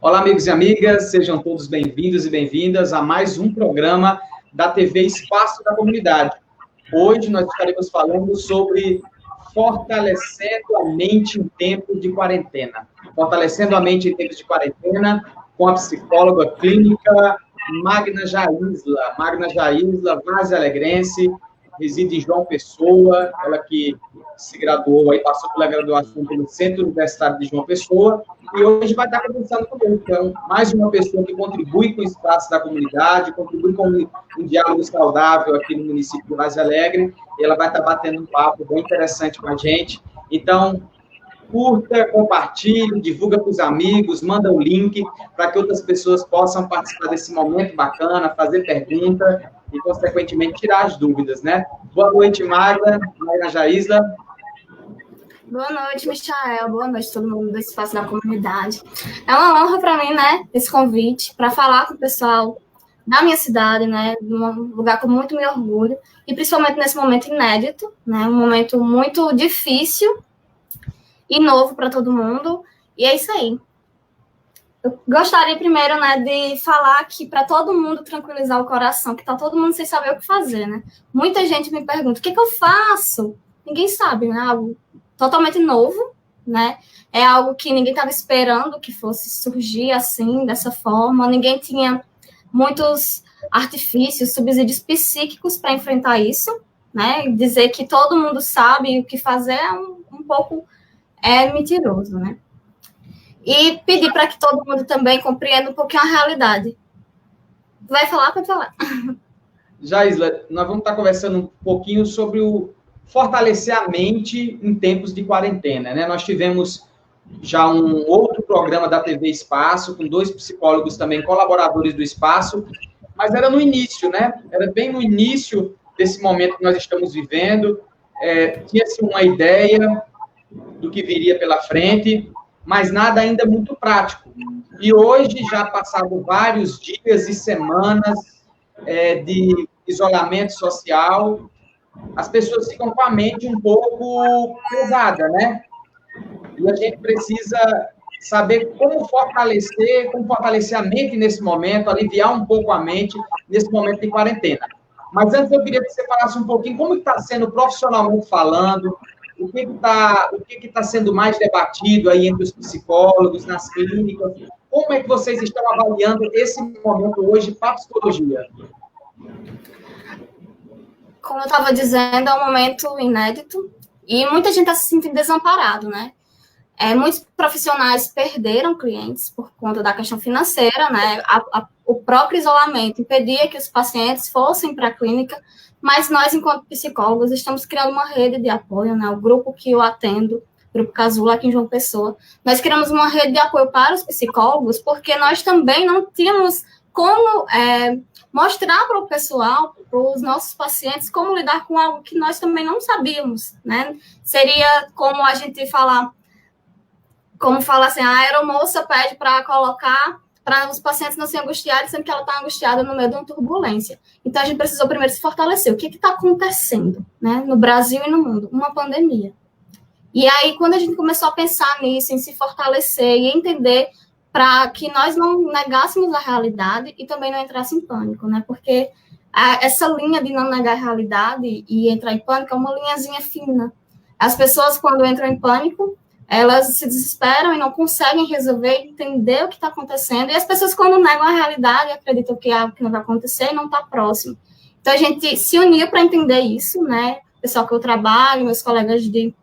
Olá, amigos e amigas, sejam todos bem-vindos e bem-vindas a mais um programa da TV Espaço da Comunidade. Hoje nós estaremos falando sobre fortalecendo a mente em tempos de quarentena. Fortalecendo a mente em tempos de quarentena com a psicóloga clínica Magna Jaisla. Magna Jaisla, vaze-alegrense, reside em João Pessoa, ela que se graduou, aí passou pela graduação pelo Centro Universitário de João Pessoa, e hoje vai estar conversando comigo. Então, mais uma pessoa que contribui com o espaço da comunidade, contribui com um diálogo saudável aqui no município de Vaze Alegre, e ela vai estar batendo um papo bem interessante com a gente. Então, curta, compartilhe, divulga para os amigos, manda o link para que outras pessoas possam participar desse momento bacana, fazer pergunta e, consequentemente, tirar as dúvidas, né? Boa noite, Magna Jaisla. Boa noite, Michael. Boa noite, todo mundo do Espaço da Comunidade. É uma honra para mim, né, esse convite, para falar com o pessoal da minha cidade, né, de um lugar com muito me orgulho, e principalmente nesse momento inédito, né, um momento muito difícil e novo para todo mundo, e é isso aí. Eu gostaria primeiro, né, de falar aqui para todo mundo tranquilizar o coração, que está todo mundo sem saber o que fazer, né? Muita gente me pergunta, o que eu faço? Ninguém sabe, né? Algo totalmente novo, né? É algo que ninguém estava esperando que fosse surgir assim, dessa forma. Ninguém tinha muitos artifícios, subsídios psíquicos para enfrentar isso, né? E dizer que todo mundo sabe o que fazer é um pouco mentiroso, né? E pedir para que todo mundo também compreenda um pouquinho a realidade. Vai falar? Pode falar. Jaisla, nós vamos estar conversando um pouquinho sobre o fortalecer a mente em tempos de quarentena, né? Nós tivemos já um outro programa da TV Espaço, com 2 psicólogos também, colaboradores do Espaço, mas era no início, né? Era bem no início desse momento que nós estamos vivendo, tinha-se uma ideia do que viria pela frente, mas nada ainda muito prático. E hoje, já passado vários dias e semanas de isolamento social, as pessoas ficam com a mente um pouco pesada, né? E a gente precisa saber como fortalecer a mente nesse momento, aliviar um pouco a mente nesse momento de quarentena. Mas antes eu queria que você falasse um pouquinho como está sendo profissionalmente falando, o que está sendo mais debatido aí entre os psicólogos, nas clínicas, como é que vocês estão avaliando esse momento hoje para a psicologia? Como eu estava dizendo, é um momento inédito e muita gente está se sentindo desamparado, né? Muitos profissionais perderam clientes por conta da questão financeira, né? O próprio isolamento impedia que os pacientes fossem para a clínica, mas nós, enquanto psicólogos, estamos criando uma rede de apoio, né? O grupo que eu atendo, o Grupo Casulo, aqui em João Pessoa, nós criamos uma rede de apoio para os psicólogos, porque nós também não tínhamos como mostrar para o pessoal, para os nossos pacientes, como lidar com algo que nós também não sabíamos, né? Seria como a gente falar assim, a aeromoça pede para colocar, para os pacientes não se angustiarem, sendo que ela está angustiada no meio de uma turbulência. Então, a gente precisou primeiro se fortalecer. O que está acontecendo, né, no Brasil e no mundo? Uma pandemia. E aí, quando a gente começou a pensar nisso, em se fortalecer e entender para que nós não negássemos a realidade e também não entrasse em pânico, né? Porque essa linha de não negar a realidade e entrar em pânico é uma linhazinha fina. As pessoas, quando entram em pânico, elas se desesperam e não conseguem resolver, entender o que está acontecendo. E as pessoas, quando negam a realidade, acreditam que é algo que não vai acontecer e não está próximo. Então, a gente se uniu para entender isso, né? O pessoal que eu trabalho, meus colegas de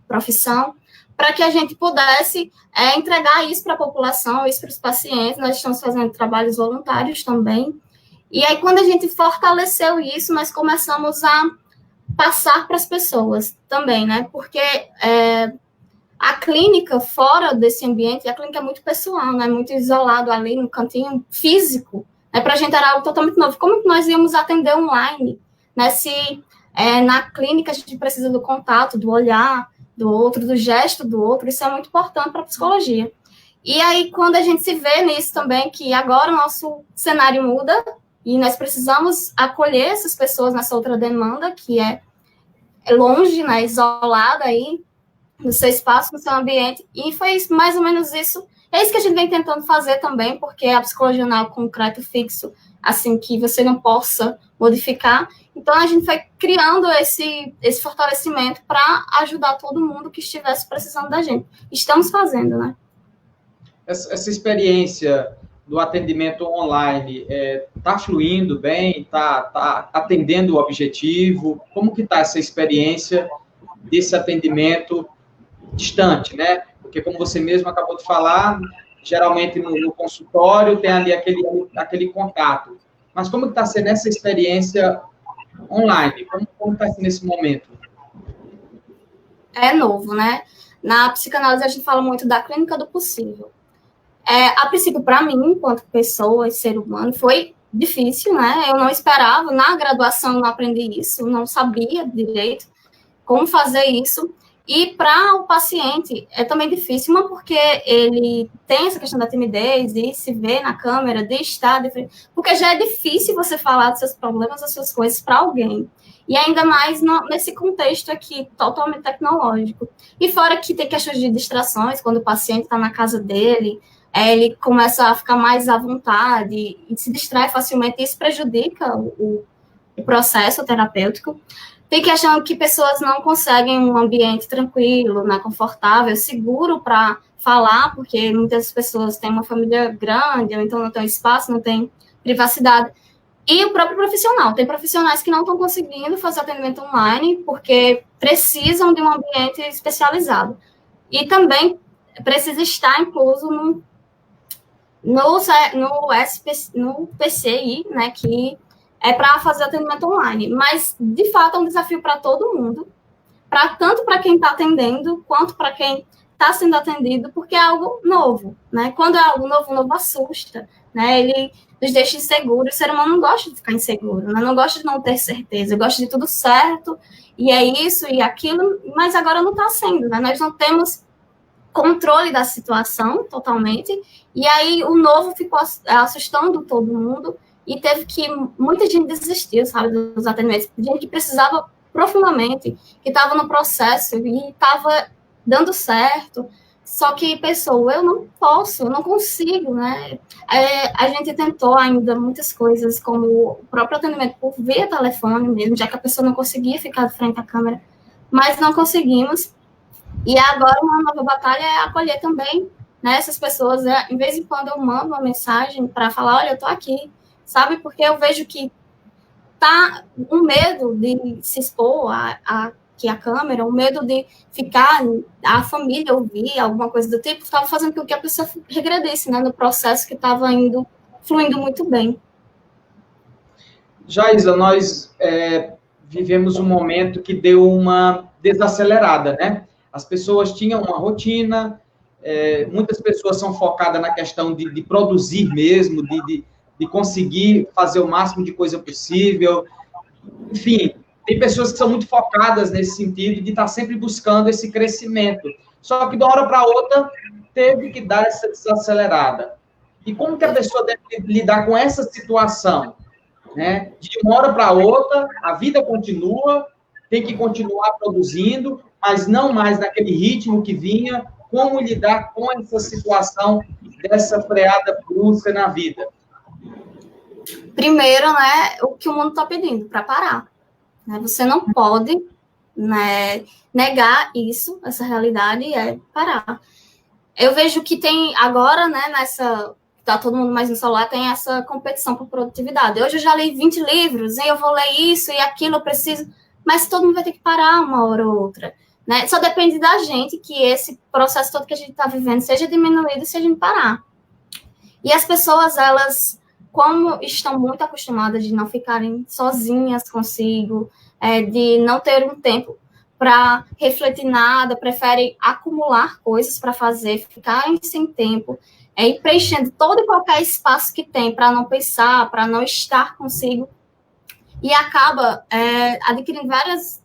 profissão, para que a gente pudesse entregar isso para a população, isso para os pacientes. Nós estamos fazendo trabalhos voluntários também. E aí, quando a gente fortaleceu isso, nós começamos a passar para as pessoas também, né? Porque a clínica, fora desse ambiente, a clínica é muito pessoal, né? Muito isolado ali no cantinho físico. Para a gente era algo totalmente novo. Como que nós íamos atender online? Né? Se na clínica a gente precisa do contato, do olhar do outro, do gesto do outro, isso é muito importante para a psicologia. E aí, quando a gente se vê nisso também, que agora o nosso cenário muda e nós precisamos acolher essas pessoas nessa outra demanda, que é longe, né, isolada aí, no seu espaço, no seu ambiente, e foi mais ou menos isso É isso que a gente vem tentando fazer também, porque a psicologia não é um concreto fixo, assim, que você não possa modificar. Então, a gente foi criando esse fortalecimento para ajudar todo mundo que estivesse precisando da gente. Estamos fazendo, né? Essa experiência do atendimento online está fluindo bem? Está atendendo o objetivo? Como que está essa experiência desse atendimento distante, né? Porque, como você mesmo acabou de falar, geralmente no consultório tem ali aquele contato. Mas como que está sendo essa experiência online? Como está sendo nesse momento? É novo, né? Na psicanálise, a gente fala muito da clínica do possível. A princípio, para mim, enquanto pessoa e ser humano, foi difícil, né? Eu não esperava, na graduação eu não aprendi isso, não sabia direito como fazer isso. E para o paciente é também difícil, mas porque ele tem essa questão da timidez, de se ver na câmera, de estar porque já é difícil você falar dos seus problemas, das suas coisas para alguém. E ainda mais nesse contexto aqui, totalmente tecnológico. E fora que tem questões de distrações, quando o paciente está na casa dele, ele começa a ficar mais à vontade e se distrai facilmente, e isso prejudica o processo terapêutico. Tem questão que pessoas não conseguem um ambiente tranquilo, né, confortável, seguro para falar, porque muitas pessoas têm uma família grande, ou então não tem espaço, não tem privacidade. E o próprio profissional. Tem profissionais que não estão conseguindo fazer atendimento online porque precisam de um ambiente especializado. E também precisa estar incluso no PCI, né, que é para fazer atendimento online. Mas, de fato, é um desafio para todo mundo, tanto para quem está atendendo, quanto para quem está sendo atendido, porque é algo novo, né? Quando é algo novo, o novo assusta, né? Ele nos deixa inseguros. O ser humano não gosta de ficar inseguro, né? Não gosta de não ter certeza, gosta de tudo certo, e é isso e aquilo, mas agora não está sendo, né? Nós não temos controle da situação totalmente, e aí o novo ficou assustando todo mundo, e teve que muita gente desistiu, sabe, dos atendimentos, gente que precisava profundamente, que estava no processo e estava dando certo, só que pensou, eu não posso, eu não consigo, né? A gente tentou ainda muitas coisas, como o próprio atendimento por via telefone mesmo, já que a pessoa não conseguia ficar de frente à câmera, mas não conseguimos. E agora uma nova batalha é acolher também, né, essas pessoas. Em vez em quando eu mando uma mensagem para falar, olha, eu estou aqui, sabe? Porque eu vejo que tá um medo de se expor aqui a câmera, um medo de ficar, a família ouvir, alguma coisa do tipo, estava fazendo com que a pessoa regredisse, né, no processo que estava fluindo muito bem. Jaisa, nós vivemos um momento que deu uma desacelerada, né? As pessoas tinham uma rotina, muitas pessoas são focadas na questão de produzir mesmo, de conseguir fazer o máximo de coisa possível. Enfim, tem pessoas que são muito focadas nesse sentido de estar sempre buscando esse crescimento. Só que de uma hora para outra teve que dar essa desacelerada. E como que a pessoa deve lidar com essa situação? Né? De uma hora para outra, a vida continua, tem que continuar produzindo, mas não mais naquele ritmo que vinha. Como lidar com essa situação dessa freada brusca na vida? Primeiro, né, o que o mundo está pedindo, para parar. Né? Você não pode, né, negar isso, essa realidade, é parar. Eu vejo que tem agora, né, tá todo mundo mais no celular, tem essa competição por produtividade. Hoje eu já li 20 livros, e eu vou ler isso e aquilo, eu preciso, mas todo mundo vai ter que parar uma hora ou outra. Né? Só depende da gente que esse processo todo que a gente está vivendo seja diminuído se a gente parar. E as pessoas, elas, como estão muito acostumadas de não ficarem sozinhas consigo, de não ter um tempo para refletir nada, preferem acumular coisas para fazer, ficarem sem tempo, e preenchendo todo e qualquer espaço que tem para não pensar, para não estar consigo, e acaba adquirindo várias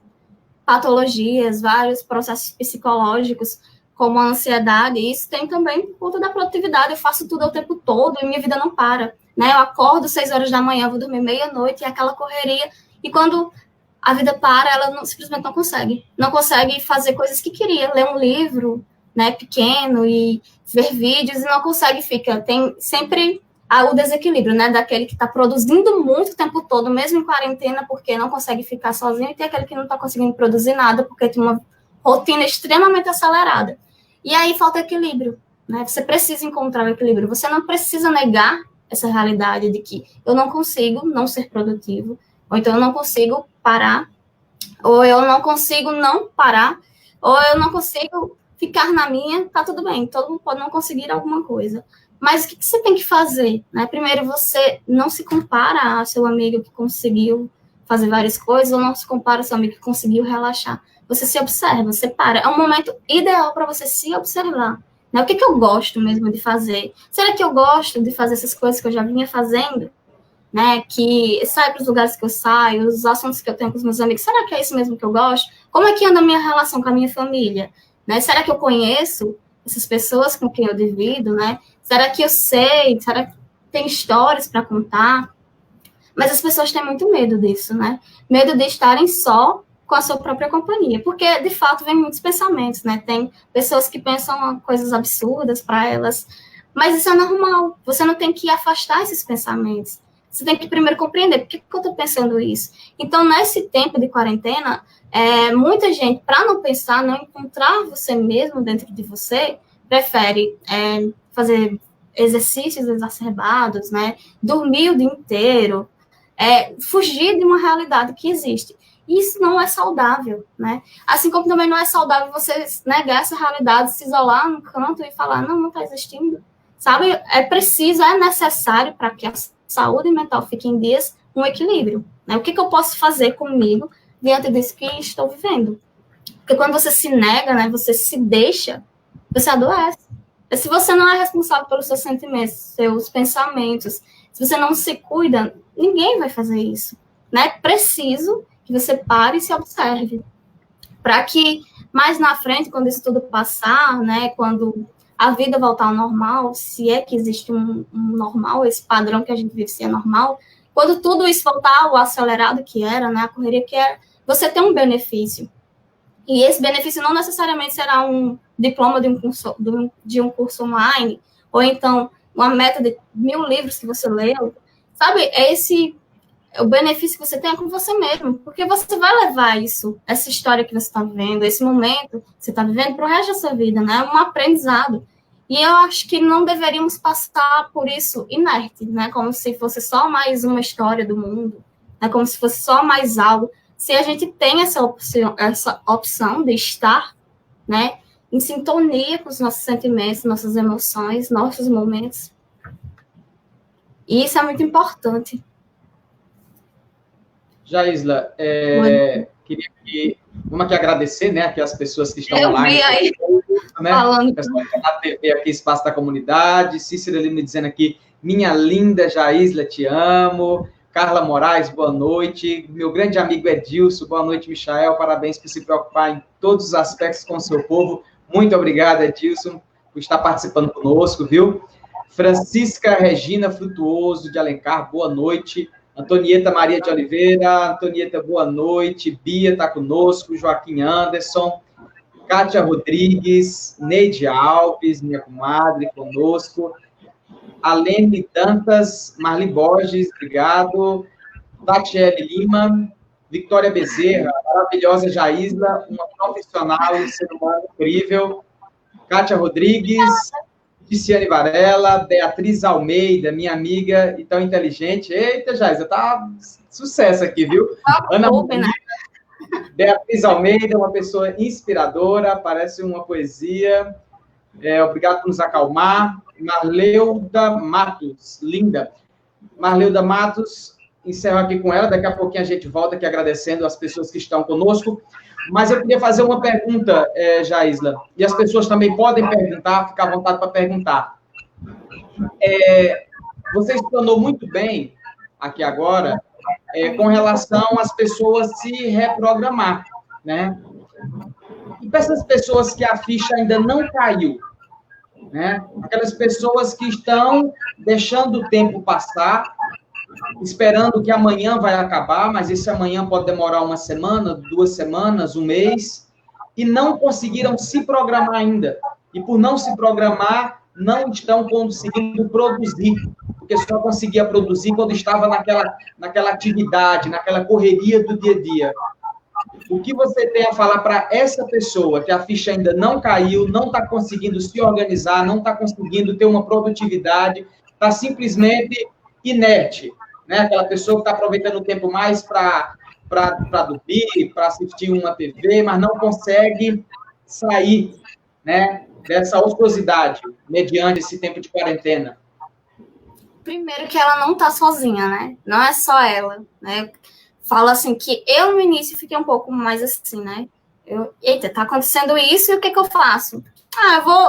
patologias, vários processos psicológicos, como a ansiedade, e isso tem também por conta da produtividade. Eu faço tudo o tempo todo e minha vida não para. Né? Eu acordo 6 horas da manhã, vou dormir meia-noite, e aquela correria, e quando a vida para, ela simplesmente não consegue. Não consegue fazer coisas que queria, ler um livro, né, pequeno e ver vídeos e não consegue ficar. Tem sempre o desequilíbrio, né, daquele que está produzindo muito o tempo todo, mesmo em quarentena, porque não consegue ficar sozinho, e tem aquele que não está conseguindo produzir nada, porque tem uma rotina extremamente acelerada. E aí falta equilíbrio, né? Você precisa encontrar o equilíbrio. Você não precisa negar essa realidade de que eu não consigo não ser produtivo, ou então eu não consigo parar, ou eu não consigo não parar, ou eu não consigo ficar na minha, tá tudo bem, todo mundo pode não conseguir alguma coisa. Mas o que você tem que fazer? Né? Primeiro, você não se compara ao seu amigo que conseguiu fazer várias coisas, ou não se compara ao seu amigo que conseguiu relaxar. Você se observa, você para. É um momento ideal para você se observar. Né? O que eu gosto mesmo de fazer? Será que eu gosto de fazer essas coisas que eu já vinha fazendo? Né? Que sai para os lugares que eu saio, os assuntos que eu tenho com os meus amigos. Será que é isso mesmo que eu gosto? Como é que anda a minha relação com a minha família? Né? Será que eu conheço essas pessoas com quem eu divido? Né? Será que eu sei? Será que tem histórias para contar? Mas as pessoas têm muito medo disso, né? Medo de estarem só com a sua própria companhia, porque, de fato, vem muitos pensamentos, né? Tem pessoas que pensam coisas absurdas para elas, mas isso é normal. Você não tem que afastar esses pensamentos. Você tem que primeiro compreender por que eu estou pensando isso. Então, nesse tempo de quarentena, muita gente, para não pensar, não encontrar você mesmo dentro de você, prefere fazer exercícios exacerbados, né? Dormir o dia inteiro, fugir de uma realidade que existe. Isso não é saudável, né? Assim como também não é saudável você negar essa realidade, se isolar no canto e falar, não está existindo. Sabe? É preciso, é necessário para que a saúde mental fique em dias, um equilíbrio. Né? O que eu posso fazer comigo diante disso que estou vivendo? Porque quando você se nega, né, você se deixa, você adoece. Se você não é responsável pelos seus sentimentos, seus pensamentos, se você não se cuida, ninguém vai fazer isso. Né? Preciso que você pare e se observe. Para que mais na frente, quando isso tudo passar, né, quando a vida voltar ao normal, se é que existe um normal, esse padrão que a gente vive se é normal, quando tudo isso voltar ao acelerado que era, né, a correria que era, você tem um benefício. E esse benefício não necessariamente será um diploma de um curso online, ou então uma meta de 1000 livros que você leu, sabe? O benefício que você tem é com você mesmo, porque você vai levar isso, essa história que você está vivendo, esse momento que você está vivendo para o resto da sua vida, né? Um aprendizado. E eu acho que não deveríamos passar por isso inerte, né? Como se fosse só mais uma história do mundo, né? Como se fosse só mais algo. Se a gente tem essa opção de estar, né, em sintonia com os nossos sentimentos, nossas emoções, nossos momentos. E isso é muito importante. Jaisla, vamos aqui agradecer, né, aqui as pessoas que estão online. Vi aí, né, falando. Pessoal da TV aqui, Espaço da Comunidade, Cícera Lima dizendo aqui, minha linda Jaisla, te amo. Carla Moraes, boa noite. Meu grande amigo Edilson, boa noite, Michael. Parabéns por se preocupar em todos os aspectos com o seu povo. Muito obrigado, Edilson, por estar participando conosco, viu? Francisca Regina Frutuoso de Alencar, boa noite. Antonieta Maria de Oliveira, Antonieta, boa noite. Bia está conosco, Joaquim Anderson, Kátia Rodrigues, Neide Alves, minha comadre, conosco. Alene Dantas, Marli Borges, obrigado. Tatiele Lima, Victoria Bezerra, maravilhosa Jaisla, uma profissional, um ser humano incrível. Kátia Rodrigues, Ticiane Varela, Beatriz Almeida, minha amiga e tão inteligente. Eita, Jaisla, tá sucesso aqui, viu? Ana Maria, Beatriz Almeida, uma pessoa inspiradora, parece uma poesia. Obrigado por nos acalmar. Marleuda Matos, linda. Marleuda Matos, encerro aqui com ela, daqui a pouquinho a gente volta aqui agradecendo as pessoas que estão conosco. Mas eu queria fazer uma pergunta, Jaisla, e as pessoas também podem perguntar, ficar à vontade para perguntar. Você explanou muito bem, aqui agora, com relação às pessoas se reprogramar, né? E para essas pessoas que a ficha ainda não caiu, né? Aquelas pessoas que estão deixando o tempo passar, esperando que amanhã vai acabar, mas esse amanhã pode demorar uma semana, 2 semanas, um mês, e não conseguiram se programar ainda. e por não se programar, não estão conseguindo produzir, porque só conseguia produzir quando estava naquela atividade, naquela correria do dia a dia. O que você tem a falar para essa pessoa que a ficha ainda não caiu, não está conseguindo se organizar, não está conseguindo ter uma produtividade, está simplesmente inerte, né? Aquela pessoa que está aproveitando o tempo mais para dormir, para assistir uma TV, mas não consegue sair, né, dessa ociosidade mediante esse tempo de quarentena. Primeiro que ela não está sozinha, né? Não é só ela, né? Fala assim que eu no início fiquei um pouco mais assim, né? Eita, tá acontecendo isso e o que eu faço?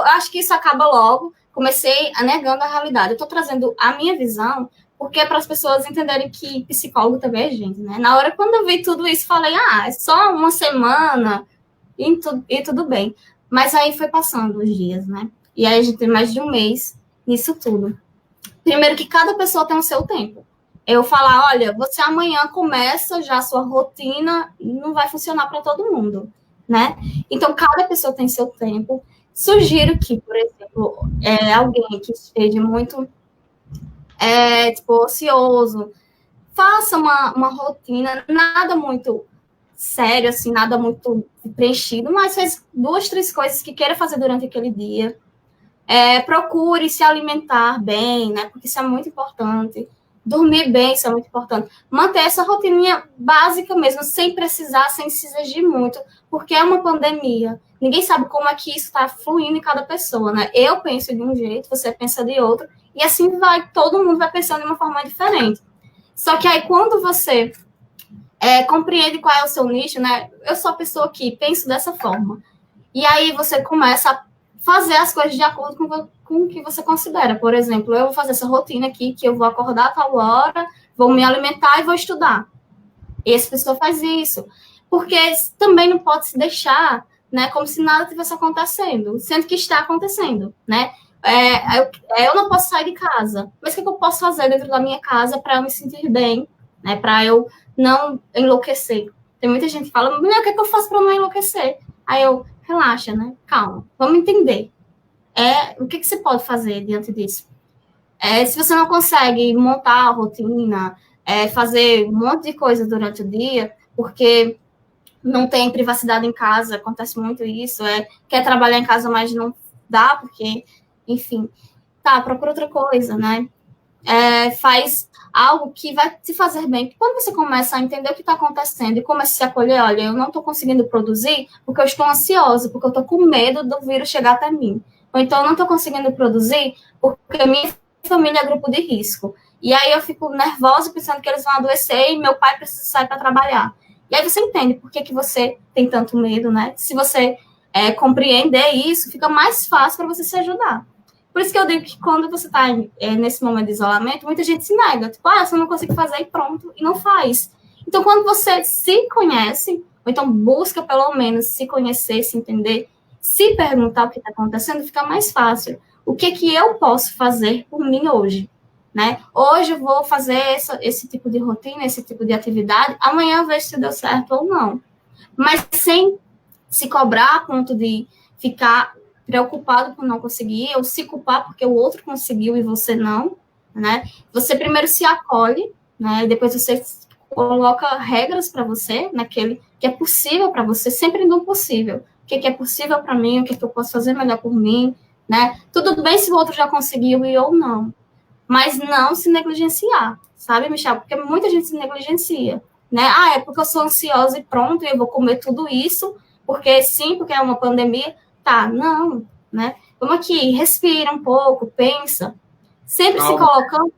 Acho que isso acaba logo. Comecei negando a realidade. Eu tô trazendo a minha visão porque é para as pessoas entenderem que psicólogo também é gente, né? Na hora, quando eu vi tudo isso, falei, é só uma semana e tudo bem. Mas aí foi passando os dias, né? E aí a gente tem mais de um mês nisso tudo. Primeiro que cada pessoa tem o seu tempo. Eu falar, olha, você amanhã começa já a sua rotina e não vai funcionar para todo mundo, né? Então, cada pessoa tem seu tempo. Sugiro que, por exemplo, alguém que esteja muito ocioso, faça uma rotina, nada muito sério, assim, nada muito preenchido, mas faz 2, 3 coisas que queira fazer durante aquele dia. Procure se alimentar bem, né? Porque isso é muito importante. Dormir bem, isso é muito importante. Manter essa rotininha básica mesmo, sem precisar, sem se exigir muito, porque é uma pandemia. Ninguém sabe como é que isso está fluindo em cada pessoa, né? Eu penso de um jeito, você pensa de outro, e assim todo mundo vai pensando de uma forma diferente. Só que aí, quando você compreende qual é o seu nicho, né? Eu sou a pessoa que penso dessa forma. E aí você começa a fazer as coisas de acordo com o que você considera. Por exemplo, eu vou fazer essa rotina aqui, que eu vou acordar a tal hora, vou me alimentar e vou estudar. E essa pessoa faz isso. Porque também não pode se deixar, né, como se nada estivesse acontecendo, sendo que está acontecendo, né? Eu não posso sair de casa, mas o que eu posso fazer dentro da minha casa para eu me sentir bem, né? Para eu não enlouquecer. Tem muita gente que fala, o que eu faço para não enlouquecer? Aí eu, relaxa, né? Calma, vamos entender. O que você pode fazer diante disso? Se você não consegue montar a rotina, fazer um monte de coisa durante o dia, porque não tem privacidade em casa, acontece muito isso, quer trabalhar em casa, mas não dá, porque, enfim, procura outra coisa, né? Faz algo que vai te fazer bem. Porque quando você começa a entender o que está acontecendo e começa a se acolher, olha, eu não estou conseguindo produzir porque eu estou ansiosa, porque eu estou com medo do vírus chegar até mim. Ou então eu não estou conseguindo produzir porque a minha família é grupo de risco. E aí eu fico nervosa pensando que eles vão adoecer e meu pai precisa sair para trabalhar. E aí você entende por que você tem tanto medo, né? Se você compreender isso, fica mais fácil para você se ajudar. Por isso que eu digo que quando você está nesse momento de isolamento, muita gente se nega. Tipo, eu não consigo fazer e pronto, e não faz. Então, quando você se conhece, ou então busca pelo menos se conhecer, se entender, se perguntar o que está acontecendo, fica mais fácil. O que eu posso fazer por mim hoje? Né? Hoje eu vou fazer esse tipo de rotina, esse tipo de atividade, amanhã eu vejo se deu certo ou não. Mas sem se cobrar a ponto de ficar preocupado por não conseguir, ou se culpar porque o outro conseguiu e você não, né? Você primeiro se acolhe, né? E depois você coloca regras para você, naquele que é possível para você, sempre no possível. O que é possível para mim, o que eu posso fazer melhor por mim, né? Tudo bem se o outro já conseguiu e ou não, mas não se negligenciar, sabe, Michel? Porque muita gente se negligencia, né? É porque eu sou ansiosa e pronto, e eu vou comer tudo isso, porque sim, porque é uma pandemia. Não, né? Vamos aqui, respira um pouco, pensa. Sempre calma. Se colocando...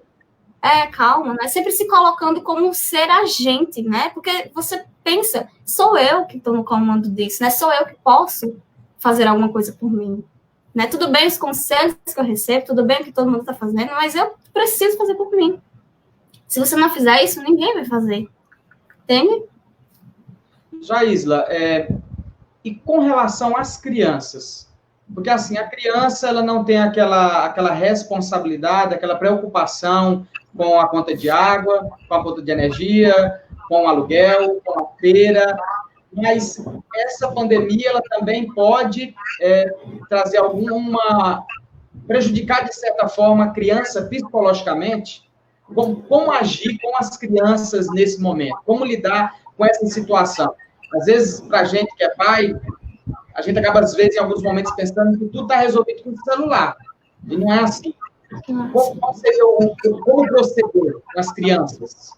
calma, né? Sempre se colocando como um ser agente, né? Porque você pensa, sou eu que estou no comando disso, né? Sou eu que posso fazer alguma coisa por mim, né? Tudo bem os conselhos que eu recebo, tudo bem o que todo mundo está fazendo, mas eu preciso fazer por mim. Se você não fizer isso, ninguém vai fazer. Entende? Jaisla, e com relação às crianças? Porque, assim, a criança ela não tem aquela responsabilidade, aquela preocupação com a conta de água, com a conta de energia, com o aluguel, com a feira. mas essa pandemia ela também pode trazer prejudicar, de certa forma, a criança psicologicamente. Como agir com as crianças nesse momento? Como lidar com essa situação? Às vezes, para a gente que é pai, a gente acaba, às vezes, em alguns momentos, pensando que tudo está resolvido com o celular. E não é assim. Como proceder com as crianças?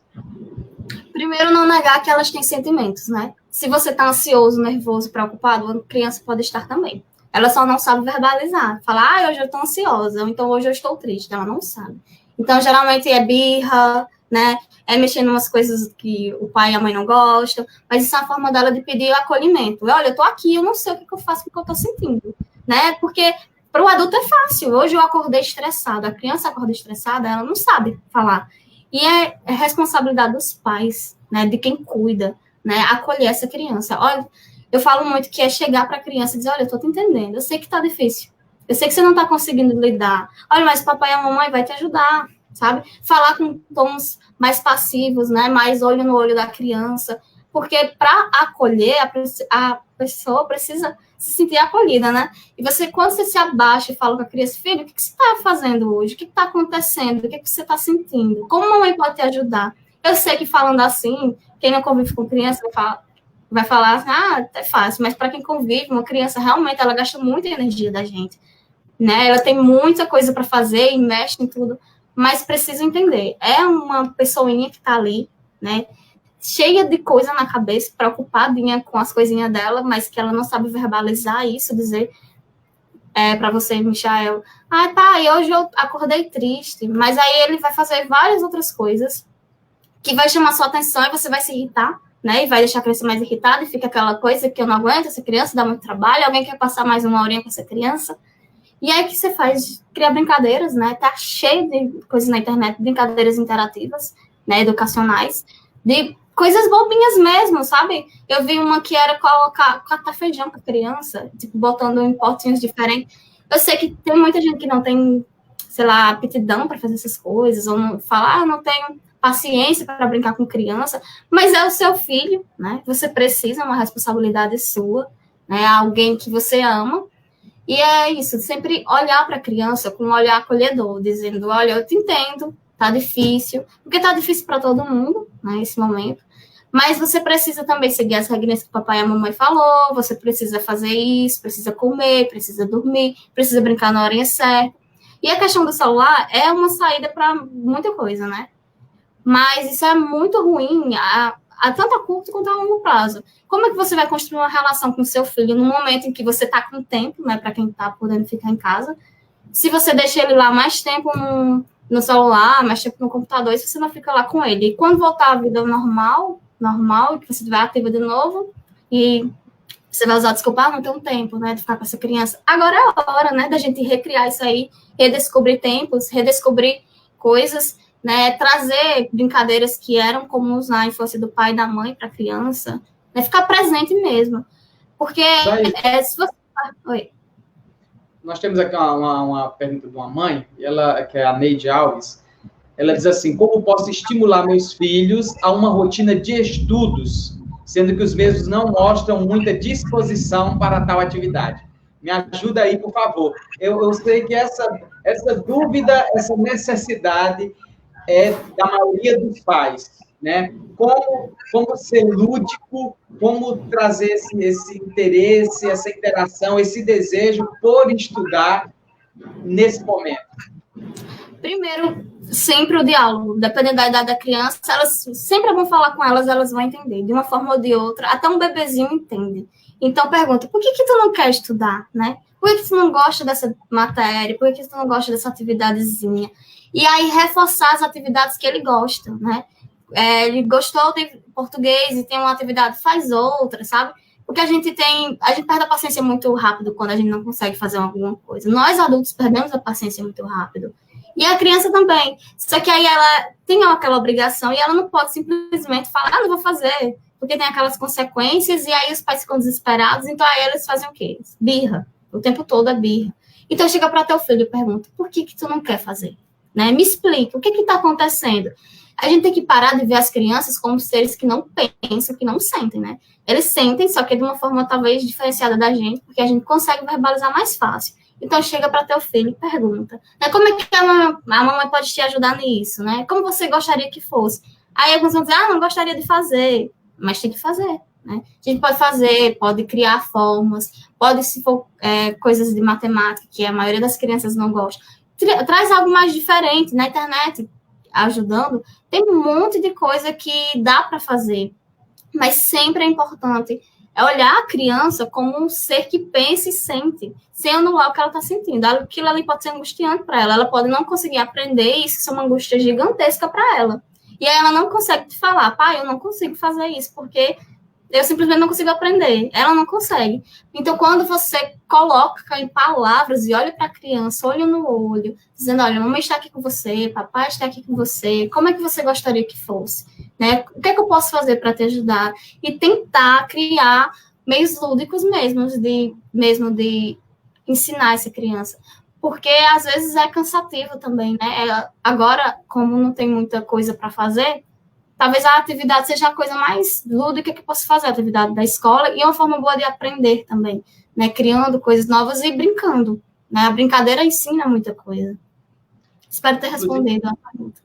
Primeiro, não negar que elas têm sentimentos, né? Se você está ansioso, nervoso, preocupado, a criança pode estar também. Ela só não sabe verbalizar. Falar, hoje eu estou ansiosa, ou então hoje eu estou triste. Ela não sabe. Então, geralmente é birra, né? É mexer em umas coisas que o pai e a mãe não gostam, mas isso é uma forma dela de pedir acolhimento. Olha, eu tô aqui, eu não sei o que eu faço com o que eu tô sentindo, né? Porque para o adulto é fácil. Hoje eu acordei estressada, a criança acorda estressada, ela não sabe falar. E é responsabilidade dos pais, né? De quem cuida, né? Acolher essa criança. Olha, eu falo muito que é chegar para a criança e dizer, olha, eu tô te entendendo, eu sei que tá difícil. Eu sei que você não está conseguindo lidar. Olha, mas papai e a mamãe vai te ajudar, sabe? Falar com tons mais passivos, né? Mais olho no olho da criança. Porque para acolher, a pessoa precisa se sentir acolhida, né? E você, quando você se abaixa e fala com a criança, filho, o que você está fazendo hoje? O que está acontecendo? O que você está sentindo? Como a mamãe pode te ajudar? Eu sei que falando assim, quem não convive com criança vai falar assim, é fácil. Mas para quem convive, uma criança realmente, ela gasta muita energia da gente. Né? Ela tem muita coisa para fazer e mexe em tudo, mas precisa entender. É uma pessoinha que está ali, né? Cheia de coisa na cabeça, preocupadinha com as coisinhas dela, mas que ela não sabe verbalizar isso, dizer para você, Michael, pai, hoje eu acordei triste, mas aí ele vai fazer várias outras coisas que vai chamar sua atenção e você vai se irritar, né? E vai deixar a criança mais irritada e fica aquela coisa que eu não aguento, essa criança dá muito trabalho, alguém quer passar mais uma horinha com essa criança. E aí que você faz, criar brincadeiras, né? Tá cheio de coisas na internet, brincadeiras interativas, né? Educacionais, de coisas bobinhas mesmo, sabe? Eu vi uma que era catar feijão com a criança, tipo, botando em potinhos diferentes. Eu sei que tem muita gente que não tem, sei lá, aptidão para fazer essas coisas, ou não fala, não tenho paciência para brincar com criança, mas é o seu filho, né? Você precisa, é uma responsabilidade sua, né? Alguém que você ama. E é isso, sempre olhar para a criança com um olhar acolhedor, dizendo, olha, eu te entendo, tá difícil, porque tá difícil para todo mundo, né, nesse momento, mas você precisa também seguir as regras que o papai e a mamãe falou, você precisa fazer isso, precisa comer, precisa dormir, precisa brincar na horinha certa. E a questão do celular é uma saída para muita coisa, né? Mas isso é muito ruim a tanto a curto quanto a longo prazo. Como é que você vai construir uma relação com seu filho no momento em que você está com tempo, né, para quem está podendo ficar em casa? Se você deixa ele lá mais tempo no celular, mais tempo no computador, e você não fica lá com ele. E quando voltar a vida normal, e que você vai ativa de novo, e você vai usar desculpa, não tenho tempo, né, de ficar com essa criança. Agora é a hora, né, da gente recriar isso aí, redescobrir tempos, redescobrir coisas, né, trazer brincadeiras que eram comuns na infância do pai e da mãe para a criança, né, ficar presente mesmo. Porque se você... Oi. Nós temos aqui uma pergunta de uma mãe, que é a Neide Alves. Ela diz assim, como posso estimular meus filhos a uma rotina de estudos, sendo que os mesmos não mostram muita disposição para tal atividade? Me ajuda aí, por favor. Eu sei que essa dúvida, essa necessidade é da maioria dos pais, né? Como ser lúdico, como trazer esse interesse, essa interação, esse desejo por estudar nesse momento? Primeiro, sempre o diálogo, dependendo da idade da criança, elas sempre é bom falar com elas, elas vão entender, de uma forma ou de outra, até um bebezinho entende. Então, pergunta, por que tu não quer estudar, né? Por que tu não gosta dessa matéria? Por que tu não gosta dessa atividadezinha? E aí, reforçar as atividades que ele gosta, né? Ele gostou de português e tem uma atividade, faz outra, sabe? Porque a gente perde a paciência muito rápido quando a gente não consegue fazer alguma coisa. Nós, adultos, perdemos a paciência muito rápido. E a criança também. Só que aí ela tem aquela obrigação e ela não pode simplesmente falar, não vou fazer, porque tem aquelas consequências e aí os pais ficam desesperados, então aí eles fazem o quê? Birra. O tempo todo é birra. Então chega para teu filho e pergunta, por que tu não quer fazer? Né? Me explica, o que está acontecendo? A gente tem que parar de ver as crianças como seres que não pensam, que não sentem, né? Eles sentem, só que de uma forma talvez diferenciada da gente, porque a gente consegue verbalizar mais fácil. Então, chega para teu filho e pergunta, né, como é que a mamãe pode te ajudar nisso, né? Como você gostaria que fosse? Aí alguns vão dizer, não gostaria de fazer, mas tem que fazer, né? A gente pode fazer, pode criar formas, pode, se for coisas de matemática, que a maioria das crianças não gosta, traz algo mais diferente. Na internet, ajudando, tem um monte de coisa que dá para fazer, mas sempre é importante olhar a criança como um ser que pensa e sente, sem anular o que ela está sentindo. Aquilo ali pode ser angustiante para ela, ela pode não conseguir aprender, e isso é uma angústia gigantesca para ela. E aí ela não consegue te falar, pai, eu não consigo fazer isso, porque eu simplesmente não consigo aprender. Ela não consegue. Então, quando você coloca em palavras e olha para a criança, olho no olho, dizendo, olha, mamãe está aqui com você, papai está aqui com você, como é que você gostaria que fosse? Né? O que é que eu posso fazer para te ajudar? E tentar criar meios lúdicos mesmo de ensinar essa criança. Porque, às vezes, é cansativo também, né? Agora, como não tem muita coisa para fazer, talvez a atividade seja a coisa mais lúdica que eu posso fazer, a atividade da escola, e é uma forma boa de aprender também, né? Criando coisas novas e brincando, né? A brincadeira ensina muita coisa. Espero ter respondido a pergunta.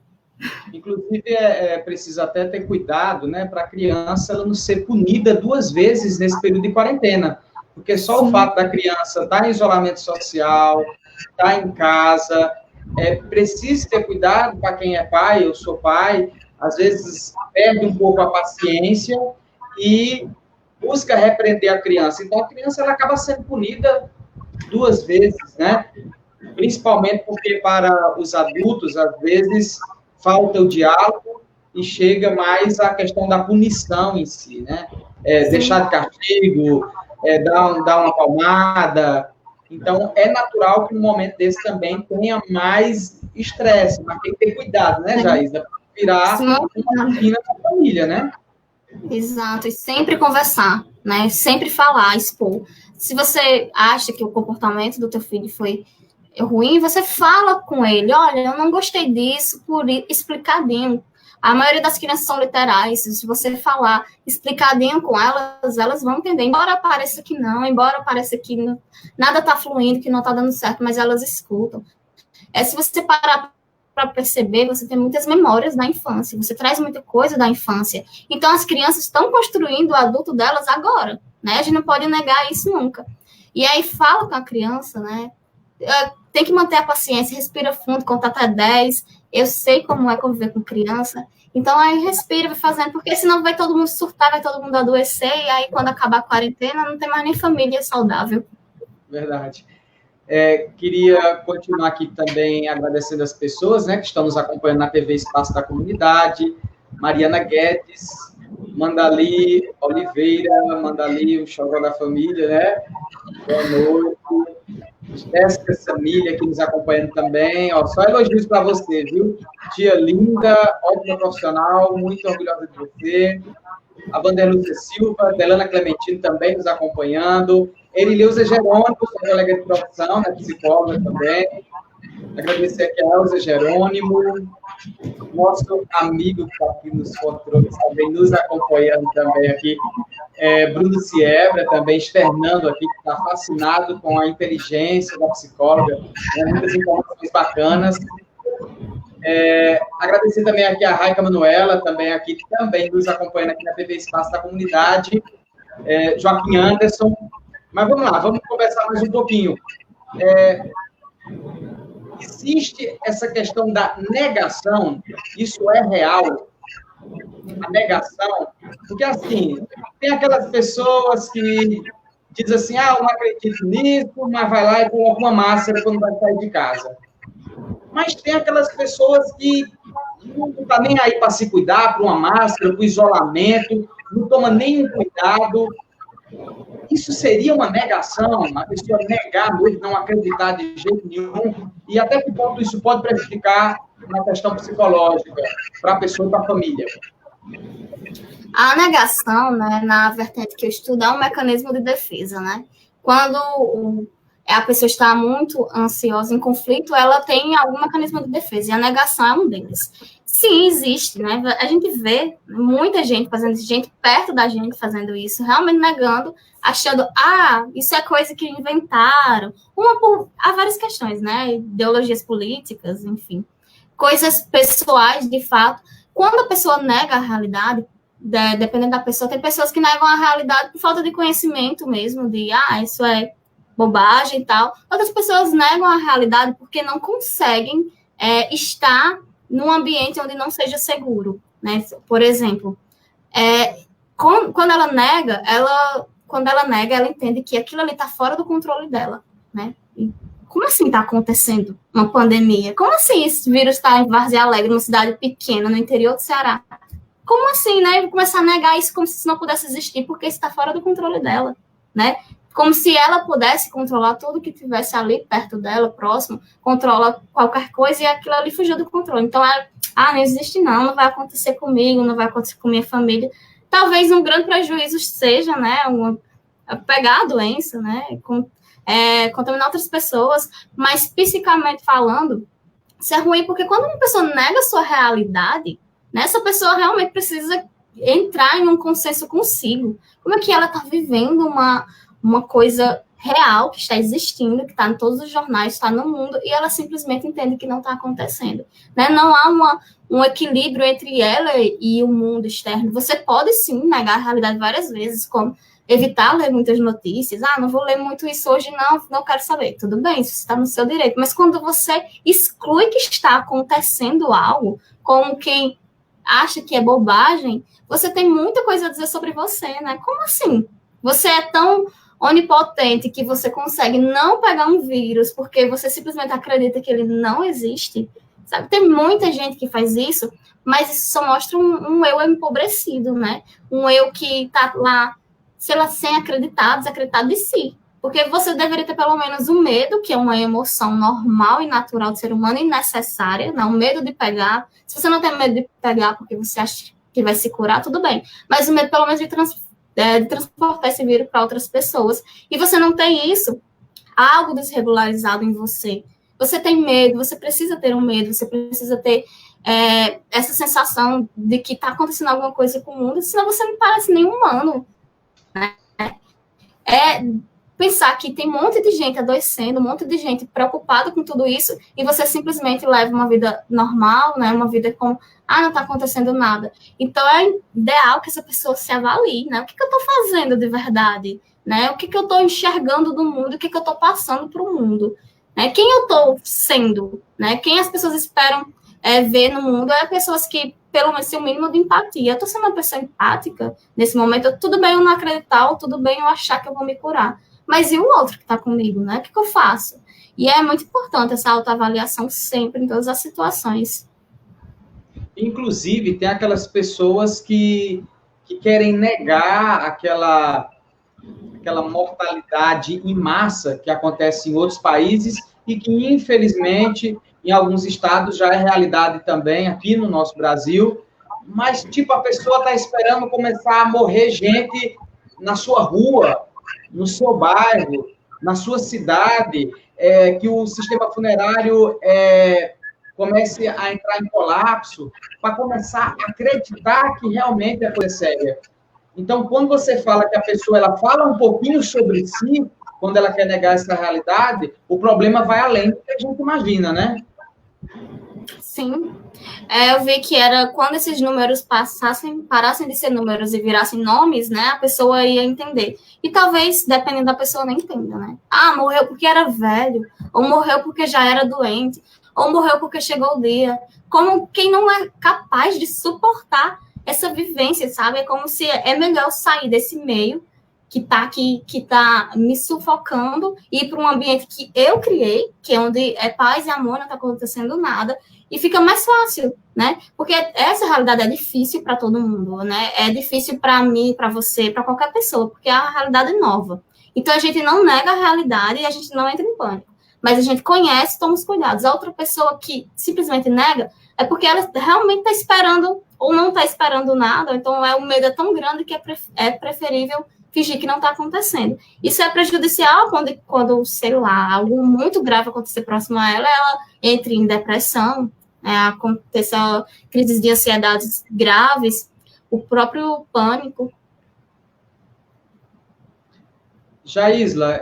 Inclusive, é preciso até ter cuidado, né, para a criança ela não ser punida 2 vezes nesse período de quarentena, porque só Sim. O fato da criança estar em isolamento social, estar em casa, preciso ter cuidado para quem é pai, eu sou pai, às vezes perde um pouco a paciência e busca repreender a criança. Então, a criança ela acaba sendo punida 2 vezes, né? Principalmente porque para os adultos, às vezes, falta o diálogo e chega mais a questão da punição em si, né? Deixar de castigo, dar uma palmada. Então, é natural que no momento desse também tenha mais estresse, mas tem que ter cuidado, né, Jaísa? Virar uma rotina da família, né? Exato, e sempre conversar, né? Sempre falar, expor. Se você acha que o comportamento do teu filho foi ruim, você fala com ele, olha, eu não gostei disso, explicadinho. A maioria das crianças são literais, se você falar explicadinho com elas, elas vão entender, embora pareça que não, embora pareça que nada está fluindo, que não está dando certo, mas elas escutam. Se você parar para perceber, você tem muitas memórias da infância, você traz muita coisa da infância. Então, as crianças estão construindo o adulto delas agora, né? A gente não pode negar isso nunca. E aí, fala com a criança, né? Tem que manter a paciência, respira fundo, conta até 10. Eu sei como é conviver com criança. Então, aí, respira, vai fazendo, porque senão vai todo mundo surtar, vai todo mundo adoecer, e aí, quando acabar a quarentena, não tem mais nem família saudável. Verdade. Queria continuar aqui também agradecendo as pessoas, né, que estão nos acompanhando na TV Espaço da Comunidade, Mariana Guedes, Mandali Oliveira, Mandali, o xodó da família, né? Boa noite. Jéssica Samília, que nos acompanhando também. Só elogios para você, viu? Tia linda, ótima profissional, muito orgulhosa de você. A Vanderlúcia Silva, Delana Clementino também nos acompanhando. Erileuza Jerônimo, sua colega de profissão, né, psicóloga também. Agradecer aqui a Elza Jerônimo, nosso amigo que está aqui nos controles também, nos acompanhando também aqui. Bruno Siebra, também externando aqui, que está fascinado com a inteligência da psicóloga, né, muitas informações bacanas. Agradecer também aqui a Raica Manuela, também aqui, também nos acompanhando aqui na TV Espaço da Comunidade. Joaquim Anderson. Mas vamos lá, vamos conversar mais um pouquinho. Existe essa questão da negação, isso é real? A negação, porque assim, tem aquelas pessoas que dizem assim, eu não acredito nisso, mas vai lá e coloca uma máscara quando vai sair de casa. Mas tem aquelas pessoas que não estão nem aí para se cuidar, para uma máscara, para o isolamento, não toma nenhum cuidado. Isso seria uma negação, a pessoa negar mesmo, não acreditar de jeito nenhum, e até que ponto isso pode prejudicar na questão psicológica para a pessoa e para a família? A negação, né, na vertente que eu estudo, é um mecanismo de defesa, né? Quando a pessoa está muito ansiosa, em conflito, ela tem algum mecanismo de defesa, e a negação é um deles. Sim, existe, né? A gente vê muita gente fazendo isso, gente perto da gente fazendo isso, realmente negando, achando, isso é coisa que inventaram. Há várias questões, né? Ideologias políticas, enfim. Coisas pessoais, de fato. Quando a pessoa nega a realidade, dependendo da pessoa, tem pessoas que negam a realidade por falta de conhecimento mesmo, de, isso é bobagem e tal. Outras pessoas negam a realidade porque não conseguem estar num ambiente onde não seja seguro, né? Por exemplo, quando ela nega, ela entende que aquilo ali está fora do controle dela, né? E como assim está acontecendo uma pandemia? Como assim esse vírus está em Várzea Alegre, numa cidade pequena, no interior do Ceará? Como assim, né? Eu vou começar a negar isso como se isso não pudesse existir, porque isso está fora do controle dela, né? Como se ela pudesse controlar tudo que tivesse ali perto dela, próximo, controla qualquer coisa e aquilo ali fugiu do controle. Então, não existe não vai acontecer comigo, não vai acontecer com minha família. Talvez um grande prejuízo seja, né, pegar a doença, né, contaminar outras pessoas, mas psicamente falando, isso é ruim, porque quando uma pessoa nega a sua realidade, né, essa pessoa realmente precisa entrar em um consenso consigo. Como é que ela está vivendo uma coisa real que está existindo, que está em todos os jornais, está no mundo, e ela simplesmente entende que não está acontecendo. Né? Não há um equilíbrio entre ela e o mundo externo. Você pode, sim, negar a realidade várias vezes, como evitar ler muitas notícias. Não vou ler muito isso hoje, não quero saber. Tudo bem, isso está no seu direito. Mas quando você exclui que está acontecendo algo, como quem acha que é bobagem, você tem muita coisa a dizer sobre você, né? Como assim? Você é tão onipotente que você consegue não pegar um vírus porque você simplesmente acredita que ele não existe, sabe? Tem muita gente que faz isso, mas isso só mostra um eu empobrecido, né? Um eu que tá lá, sei lá, sem acreditar, desacreditado de si. Porque você deveria ter pelo menos o medo, que é uma emoção normal e natural do ser humano e necessária, né? O medo de pegar. Se você não tem medo de pegar porque você acha que vai se curar, tudo bem. Mas o medo, pelo menos, de transportar esse vírus para outras pessoas. E você não tem isso, algo desregularizado em você. Você tem medo, você precisa ter um medo, você precisa ter essa sensação de que está acontecendo alguma coisa com o mundo, senão você não parece nem humano. Né? Pensar que tem um monte de gente adoecendo, um monte de gente preocupada com tudo isso, e você simplesmente leva uma vida normal, né? Uma vida como, não está acontecendo nada. Então, é ideal que essa pessoa se avalie, né? O que eu estou fazendo de verdade? Né? O que eu estou enxergando do mundo? O que eu estou passando para o mundo? Né? Quem eu estou sendo? Né? Quem as pessoas esperam ver no mundo é pessoas que, pelo menos, têm o mínimo de empatia. Eu estou sendo uma pessoa empática nesse momento. Tudo bem eu não acreditar, ou tudo bem eu achar que eu vou me curar. Mas e o outro que está comigo, né? O que eu faço? E é muito importante essa autoavaliação sempre, em todas as situações. Inclusive, tem aquelas pessoas que querem negar aquela mortalidade em massa que acontece em outros países e que, infelizmente, em alguns estados já é realidade também, aqui no nosso Brasil. Mas, tipo, a pessoa está esperando começar a morrer gente na sua rua, no seu bairro, na sua cidade, que o sistema funerário comece a entrar em colapso, para começar a acreditar que realmente é coisa séria. Então, quando você fala que a pessoa ela fala um pouquinho sobre si, quando ela quer negar essa realidade, o problema vai além do que a gente imagina, né? Sim. Eu vi que era quando esses números parassem de ser números e virassem nomes, né? A pessoa ia entender. E talvez, dependendo da pessoa, nem entenda, né? Morreu porque era velho, ou morreu porque já era doente, ou morreu porque chegou o dia. Como quem não é capaz de suportar essa vivência, sabe? É como se é melhor sair desse meio que tá me sufocando e ir para um ambiente que eu criei, que é onde é paz e amor, não está acontecendo nada, e fica mais fácil, né? Porque essa realidade é difícil para todo mundo, né? É difícil para mim, para você, para qualquer pessoa, porque é uma realidade nova. Então, a gente não nega a realidade e a gente não entra em pânico. Mas a gente conhece, toma os cuidados. A outra pessoa que simplesmente nega é porque ela realmente está esperando ou não está esperando nada, então o medo é tão grande que é preferível fingir que não está acontecendo. Isso é prejudicial quando, sei lá, algo muito grave acontecer próximo a ela, ela entre em depressão, aconteça crises de ansiedade graves, o próprio pânico. Jaisla,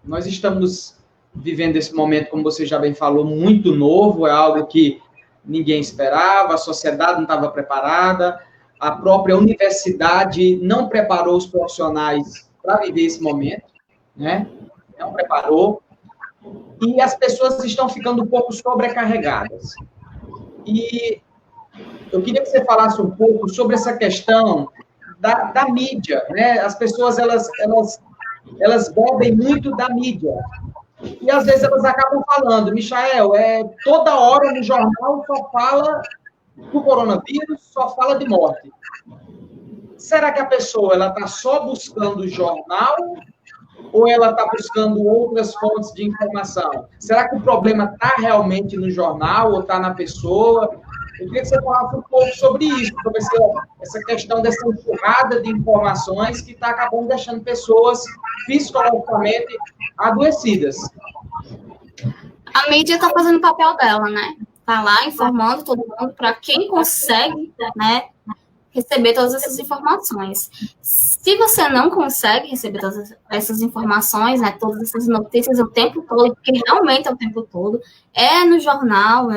nós estamos vivendo esse momento, como você já bem falou, muito novo, é algo que ninguém esperava, a sociedade não estava preparada, a própria universidade não preparou os profissionais para viver esse momento, né? Não preparou, e as pessoas estão ficando um pouco sobrecarregadas. E eu queria que você falasse um pouco sobre essa questão da mídia, né? As pessoas, elas bebem muito da mídia. E, às vezes, elas acabam falando, Michael, toda hora no jornal só fala do coronavírus, só fala de morte. Será que a pessoa está só buscando o jornal ou ela está buscando outras fontes de informação? Será que o problema está realmente no jornal ou está na pessoa? Eu queria que você falasse um pouco sobre isso, sobre essa questão dessa enxurrada de informações que está acabando deixando pessoas psicologicamente adoecidas. A mídia está fazendo o papel dela, né? Está lá informando todo mundo para quem consegue, né, receber todas essas informações. Se você não consegue receber todas essas informações, né, todas essas notícias o tempo todo, porque realmente é o tempo todo, é no jornal,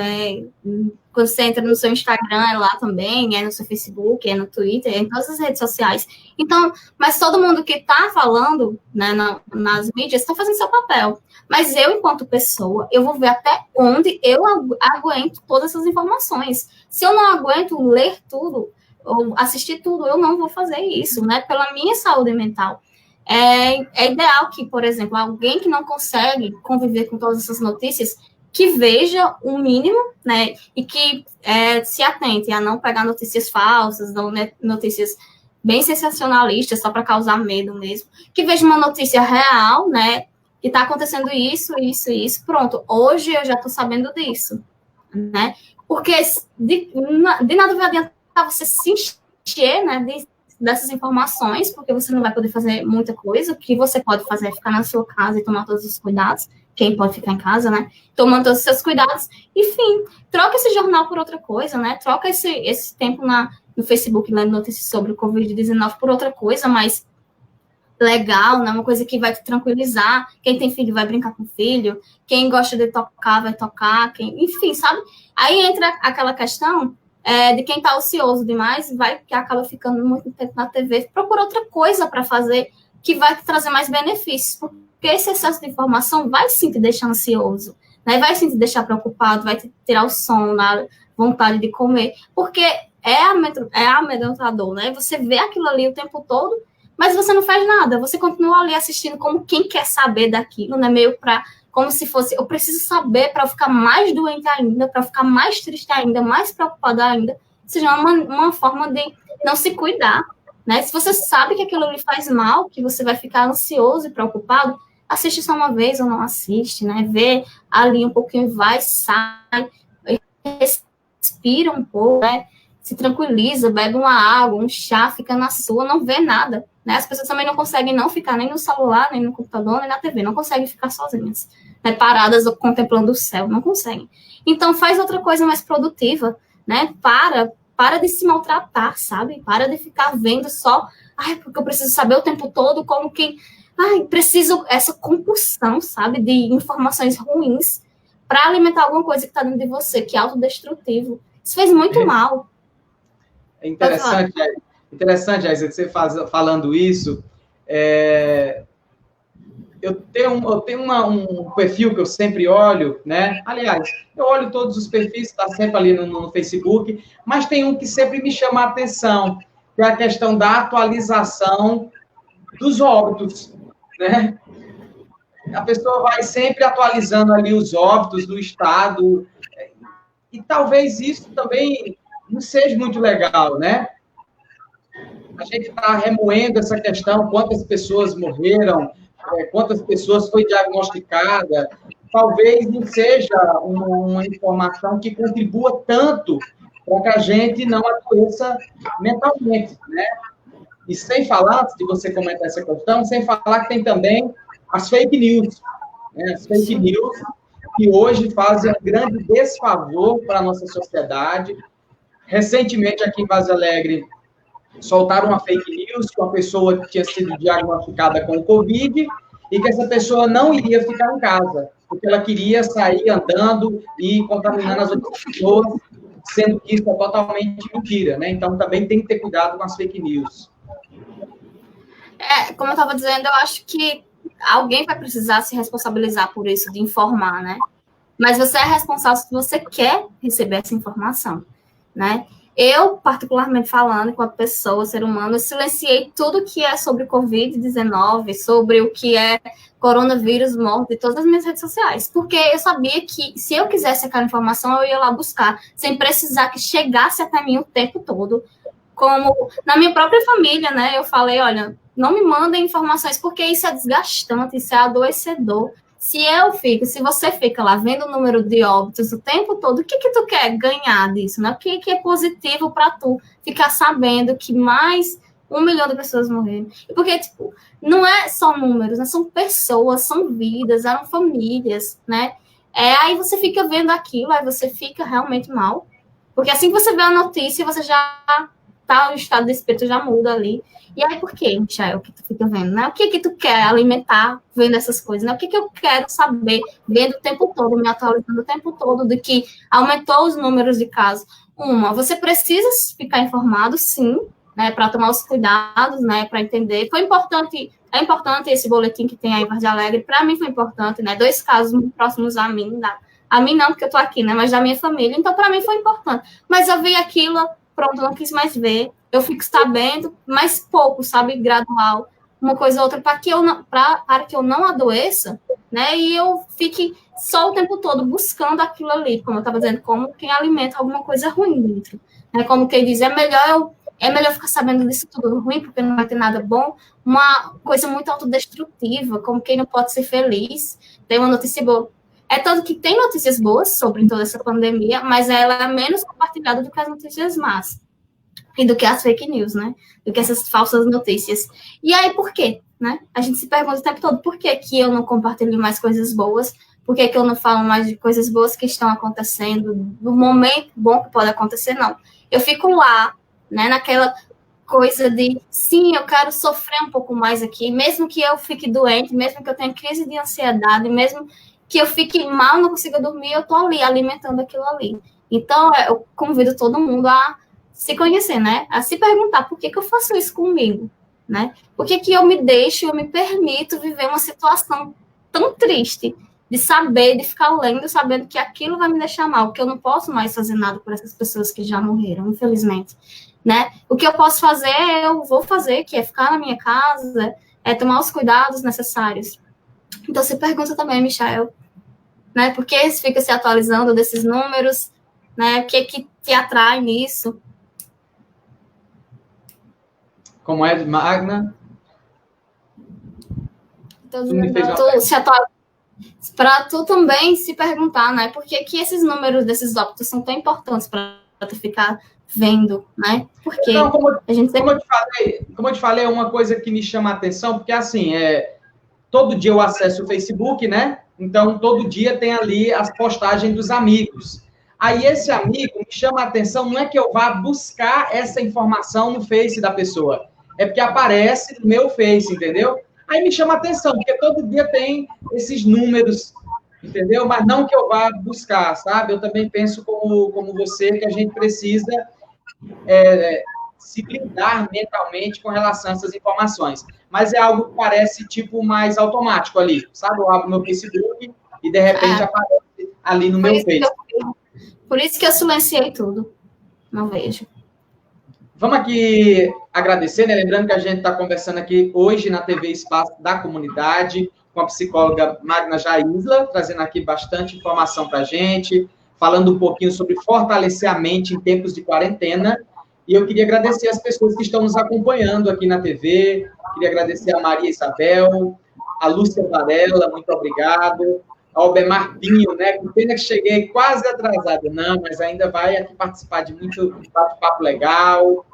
quando você entra no seu Instagram, é lá também, é no seu Facebook, é no Twitter, é em todas as redes sociais. Então, mas todo mundo que está falando, né, nas mídias está fazendo seu papel. Mas eu, enquanto pessoa, eu vou ver até onde eu aguento todas essas informações. Se eu não aguento ler tudo, ou assistir tudo, eu não vou fazer isso, né? Pela minha saúde mental. É ideal que, por exemplo, alguém que não consegue conviver com todas essas notícias, que veja o mínimo, né? E que se atente a não pegar notícias falsas, não, né, notícias bem sensacionalistas, só para causar medo mesmo. Que veja uma notícia real, né? Que está acontecendo isso, pronto. Hoje eu já estou sabendo disso, né? Porque de nada vai adiantar você se encher, né, dessas informações, porque você não vai poder fazer muita coisa. O que você pode fazer é ficar na sua casa e tomar todos os cuidados. Quem pode ficar em casa, né? Tomando todos os seus cuidados. Enfim, troca esse jornal por outra coisa, né? Troca esse tempo no Facebook, lendo notícias sobre o Covid-19 por outra coisa, mas legal, né? Uma coisa que vai te tranquilizar. Quem tem filho vai brincar com o filho. Quem gosta de tocar, vai tocar. Enfim, sabe? Aí entra aquela questão de quem está ocioso demais, que acaba ficando muito tempo na TV. Procura outra coisa para fazer que vai te trazer mais benefícios. Porque esse excesso de informação vai sim te deixar ansioso, né? Vai sim te deixar preocupado, vai te tirar o sono, a vontade de comer. Porque é amedrontador, né? Você vê aquilo ali o tempo todo, mas você não faz nada, você continua ali assistindo como quem quer saber daquilo, né? Meio como se fosse, eu preciso saber para eu ficar mais doente ainda, para ficar mais triste ainda, mais preocupada ainda. Ou seja, uma forma de não se cuidar, né? Se você sabe que aquilo lhe faz mal, que você vai ficar ansioso e preocupado, assiste só uma vez ou não assiste, né? Vê ali um pouquinho, vai, sai, respira um pouco, né? Se tranquiliza, bebe uma água, um chá, fica na sua, não vê nada, né? As pessoas também não conseguem não ficar nem no celular, nem no computador, nem na TV, não conseguem ficar sozinhas, né? Paradas ou contemplando o céu, não conseguem. Então, faz outra coisa mais produtiva, né? Para de se maltratar, sabe? Para de ficar vendo só, porque eu preciso saber o tempo todo como quem... preciso essa compulsão, sabe? De informações ruins para alimentar alguma coisa que está dentro de você, que é autodestrutivo. Isso fez muito mal. É interessante, Aisa, que você falando isso. Eu tenho um perfil que eu sempre olho, né? Aliás, eu olho todos os perfis, está sempre ali no Facebook, mas tem um que sempre me chama a atenção, que é a questão da atualização dos óbitos, né? A pessoa vai sempre atualizando ali os óbitos do estado, e talvez isso também não seja muito legal, né? A gente está remoendo essa questão, quantas pessoas morreram, quantas pessoas foi diagnosticada. Talvez não seja uma informação que contribua tanto para que a gente não adoeça mentalmente, né? E sem falar, antes de você comentar essa questão, sem falar que tem também as fake news, né? As fake news que hoje fazem um grande desfavor para a nossa sociedade. Recentemente, aqui em Vaza Alegre, soltaram uma fake news que uma pessoa tinha sido diagnosticada com Covid e que essa pessoa não iria ficar em casa, porque ela queria sair andando e contaminando as outras pessoas, sendo que isso é totalmente mentira, né? Então, também tem que ter cuidado com as fake news. Como eu estava dizendo, eu acho que alguém vai precisar se responsabilizar por isso, de informar, né? Mas você é responsável se você quer receber essa informação, né? Eu, particularmente falando, enquanto pessoa, ser humano, eu silenciei tudo que é sobre Covid-19, sobre o que é coronavírus, morte, de todas as minhas redes sociais. Porque eu sabia que, se eu quisesse aquela informação, eu ia lá buscar, sem precisar que chegasse até mim o tempo todo. Como na minha própria família, né? Eu falei, olha, não me mandem informações, porque isso é desgastante, isso é adoecedor. Se você fica lá vendo o número de óbitos o tempo todo, o que tu quer ganhar disso, né? O que é positivo para tu ficar sabendo que mais 1 milhão de pessoas morreram? Porque, tipo, não é só números, né? São pessoas, são vidas, eram famílias, né? Aí você fica vendo aquilo, aí você fica realmente mal. Porque assim que você vê a notícia, você já tá, o estado de espírito já muda ali. E aí, por que, Michael, que tu fica vendo, né? O que tu quer alimentar vendo essas coisas, né? O que eu quero saber vendo o tempo todo, me atualizando o tempo todo de que aumentou os números de casos? Você precisa ficar informado, sim, né? Para tomar os cuidados, né? Para entender. É importante esse boletim que tem aí em Vaza Alegre. Para mim foi importante, né? 2 casos muito próximos a mim, a mim não, porque eu tô aqui, né? Mas da minha família. Então, para mim foi importante. Mas eu vi aquilo, pronto, não quis mais ver. Eu fico sabendo, mas pouco, sabe, gradual, uma coisa ou outra, para que eu não adoeça, né, e eu fique só o tempo todo buscando aquilo ali, como eu estava dizendo, como quem alimenta alguma coisa ruim dentro, né, como quem diz, é melhor ficar sabendo disso tudo ruim, porque não vai ter nada bom, uma coisa muito autodestrutiva, como quem não pode ser feliz, tem uma notícia boa. É tanto que tem notícias boas sobre toda essa pandemia, mas ela é menos compartilhada do que as notícias más. E do que as fake news, né? Do que essas falsas notícias. E aí, por quê? Né? A gente se pergunta o tempo todo, por que que eu não compartilho mais coisas boas? Por que que eu não falo mais de coisas boas que estão acontecendo? Do momento bom que pode acontecer, não. Eu fico lá, né? Naquela coisa de, sim, eu quero sofrer um pouco mais aqui, mesmo que eu fique doente, mesmo que eu tenha crise de ansiedade, mesmo que eu fique mal, não consiga dormir, eu tô ali, alimentando aquilo ali. Então, eu convido todo mundo a se conhecer, né? A se perguntar por que eu faço isso comigo, né? Por que eu me permito viver uma situação tão triste, de saber, de ficar lendo, sabendo que aquilo vai me deixar mal, que eu não posso mais fazer nada por essas pessoas que já morreram, infelizmente, né? O que eu posso fazer, eu vou fazer, que é ficar na minha casa, é tomar os cuidados necessários. Então, se pergunta também, Michael, né? Por que você fica se atualizando desses números, né? O que te atrai nisso? Como é de Magna? Para tu também se perguntar, né? Por que esses números desses óbitos são tão importantes para tu ficar vendo, né? Porque então, como eu te falei, é uma coisa que me chama a atenção, porque assim, todo dia eu acesso o Facebook, né? Então, todo dia tem ali as postagens dos amigos. Aí, esse amigo me chama a atenção, não é que eu vá buscar essa informação no Face da pessoa, é porque aparece no meu Face, entendeu? Aí me chama a atenção, porque todo dia tem esses números, entendeu? Mas não que eu vá buscar, sabe? Eu também penso como você, que a gente precisa se blindar mentalmente com relação a essas informações. Mas é algo que parece, tipo, mais automático ali, sabe? Eu abro meu Facebook e, de repente, aparece ali no meu Face. Por isso que eu silenciei tudo. Não vejo. Vamos aqui agradecer, né? Lembrando que a gente está conversando aqui hoje na TV Espaço da Comunidade com a psicóloga Magna Jaisla, trazendo aqui bastante informação para a gente, falando um pouquinho sobre fortalecer a mente em tempos de quarentena. E eu queria agradecer as pessoas que estão nos acompanhando aqui na TV. Queria agradecer a Maria Isabel, a Lúcia Varela, muito obrigado. A Albemar Pinho, né? Com pena que cheguei quase atrasada. Não, mas ainda vai aqui participar de muito bate-papo legal.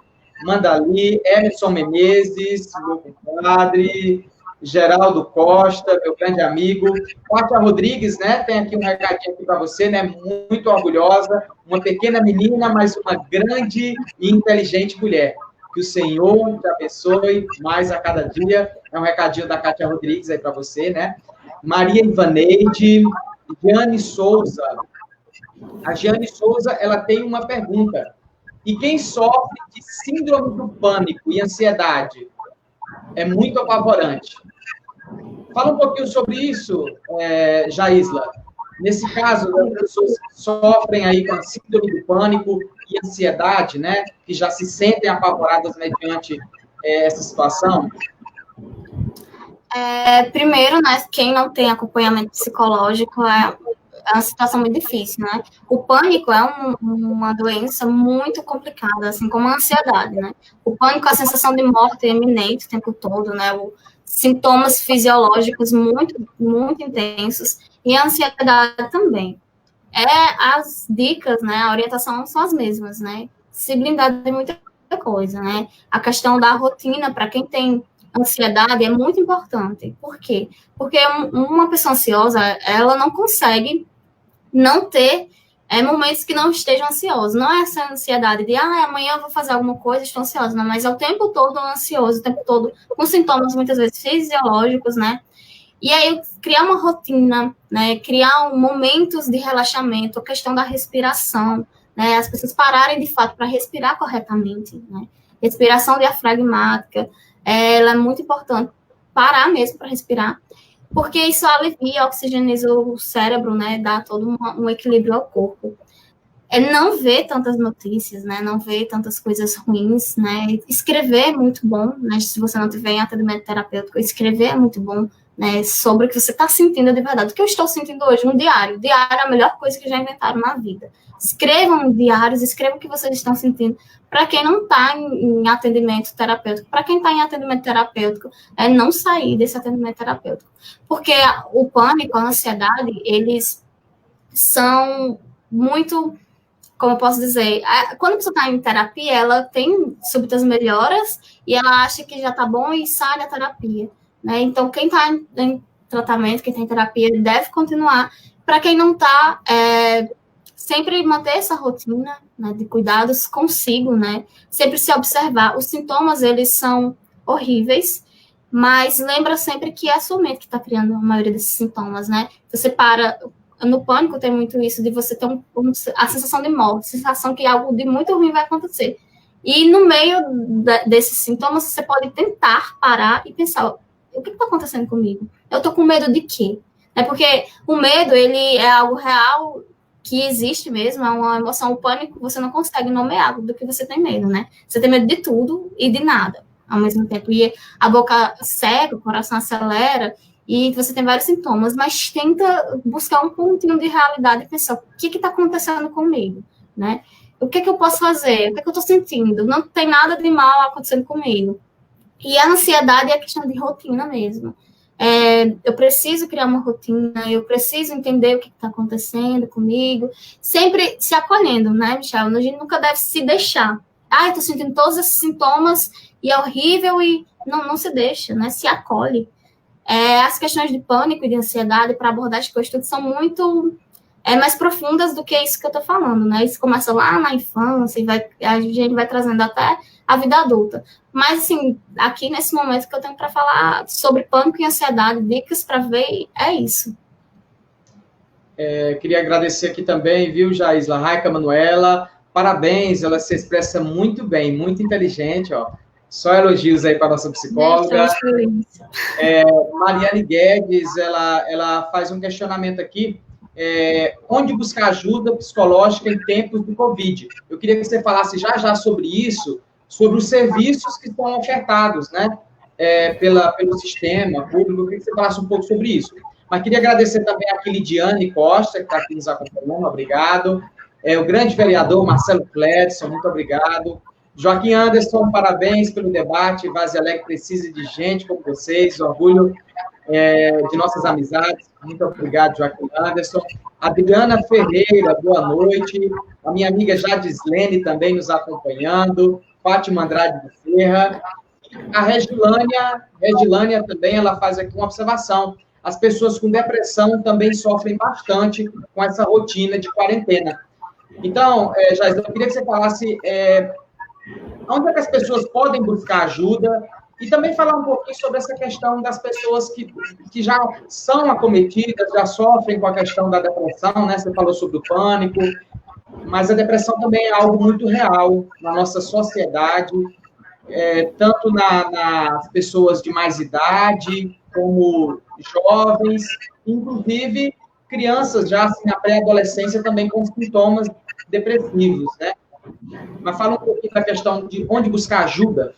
Manda ali, Emerson Menezes, meu compadre, Geraldo Costa, meu grande amigo. Kátia Rodrigues, né? Tem aqui um recadinho aqui para você, né? Muito orgulhosa, uma pequena menina, mas uma grande e inteligente mulher. Que o Senhor te abençoe mais a cada dia. É um recadinho da Kátia Rodrigues aí para você, né? Maria Ivaneide, Giane Souza. A Giane Souza, ela tem uma pergunta. E quem sofre de síndrome do pânico e ansiedade? É muito apavorante. Fala um pouquinho sobre isso, Jaisla. Nesse caso, as pessoas que sofrem aí com a síndrome do pânico e ansiedade, né? Que já se sentem apavoradas mediante essa situação. Primeiro, né, quem não tem acompanhamento psicológico é uma situação muito difícil, né? O pânico é uma doença muito complicada, assim como a ansiedade, né? O pânico é a sensação de morte iminente o tempo todo, né? Sintomas fisiológicos muito, muito intensos, e a ansiedade também. As dicas, né? A orientação são as mesmas, né? Se blindar de muita coisa, né? A questão da rotina, para quem tem ansiedade, é muito importante. Por quê? Porque uma pessoa ansiosa, ela não consegue não ter momentos que não estejam ansiosos. Não é essa ansiedade de, amanhã eu vou fazer alguma coisa, estou ansiosa. Não, mas é o tempo todo ansioso, o tempo todo com sintomas, muitas vezes, fisiológicos, né? E aí, criar uma rotina, né? Criar momentos de relaxamento, a questão da respiração, né? As pessoas pararem, de fato, para respirar corretamente, né? Respiração diafragmática, ela é muito importante. Parar mesmo para respirar, porque isso alivia, oxigeniza o cérebro, né? Dá todo um equilíbrio ao corpo. Não ver tantas notícias, né? Não ver tantas coisas ruins, né? Escrever é muito bom, né? Se você não tiver em atendimento terapêutico, escrever é muito bom, né? Sobre o que você está sentindo de verdade. O que eu estou sentindo hoje? Um diário. O diário é a melhor coisa que já inventaram na vida. Escrevam diários, escrevam o que vocês estão sentindo. Para quem não está em atendimento terapêutico, para quem está em atendimento terapêutico, não sair desse atendimento terapêutico. Porque o pânico, a ansiedade, eles são muito, como eu posso dizer, quando a pessoa está em terapia, ela tem súbitas melhoras e ela acha que já está bom e sai da terapia, né? Então, quem está em tratamento, quem está em terapia, deve continuar. Para quem não está, sempre manter essa rotina, né, de cuidados consigo, né? Sempre se observar. Os sintomas, eles são horríveis, mas lembra sempre que é a sua mente que está criando a maioria desses sintomas, né? Você para... No pânico tem muito isso de você ter a sensação de morte, a sensação que algo de muito ruim vai acontecer. E no meio desses sintomas, você pode tentar parar e pensar, o que está acontecendo comigo? Eu estou com medo de quê? Porque o medo, ele é algo real, que existe mesmo, é uma emoção. O pânico, você não consegue nomear do que você tem medo, né? Você tem medo de tudo e de nada ao mesmo tempo. E a boca seca, o coração acelera, e você tem vários sintomas, mas tenta buscar um pontinho de realidade e pensar, o que está acontecendo comigo, né? O que eu posso fazer? O que eu estou sentindo? Não tem nada de mal acontecendo comigo. E a ansiedade é a questão de rotina mesmo. Eu preciso criar uma rotina, eu preciso entender o que está acontecendo comigo, sempre se acolhendo, né, Michel? A gente nunca deve se deixar. Eu estou sentindo todos esses sintomas e é horrível, e não se deixa, né? Se acolhe. As questões de pânico e de ansiedade para abordar as coisas são muito mais profundas do que isso que eu estou falando, né? Isso começa lá na infância e a gente vai trazendo até a vida adulta. Mas, assim, aqui nesse momento que eu tenho para falar sobre pânico e ansiedade, dicas para ver, é isso. Queria agradecer aqui também, viu, Jaisla, Raica Manuela, parabéns, ela se expressa muito bem, muito inteligente, ó. Só elogios aí para a nossa psicóloga. Mariane Guedes, ela faz um questionamento aqui, onde buscar ajuda psicológica em tempos de Covid? Eu queria que você falasse já sobre isso, sobre os serviços que são ofertados, né, pelo sistema público. Eu queria que você falasse um pouco sobre isso. Mas queria agradecer também a Lidiane Costa, que está aqui nos acompanhando, obrigado. O grande vereador Marcelo Cledson, muito obrigado. Joaquim Anderson, parabéns pelo debate. Vazia Alegre precisa de gente como vocês, orgulho de nossas amizades. Muito obrigado, Joaquim Anderson. Adriana Ferreira, boa noite. A minha amiga Jadislene também nos acompanhando. Fátima Andrade de Ferra. A Regilânia também, ela faz aqui uma observação. As pessoas com depressão também sofrem bastante com essa rotina de quarentena. Então, Jair, eu queria que você falasse onde é que as pessoas podem buscar ajuda e também falar um pouquinho sobre essa questão das pessoas que já são acometidas, já sofrem com a questão da depressão, né? Você falou sobre o pânico, mas a depressão também é algo muito real na nossa sociedade, tanto nas pessoas de mais idade, como jovens, inclusive crianças já assim, na pré-adolescência também com sintomas depressivos, né? Mas fala um pouquinho da questão de onde buscar ajuda.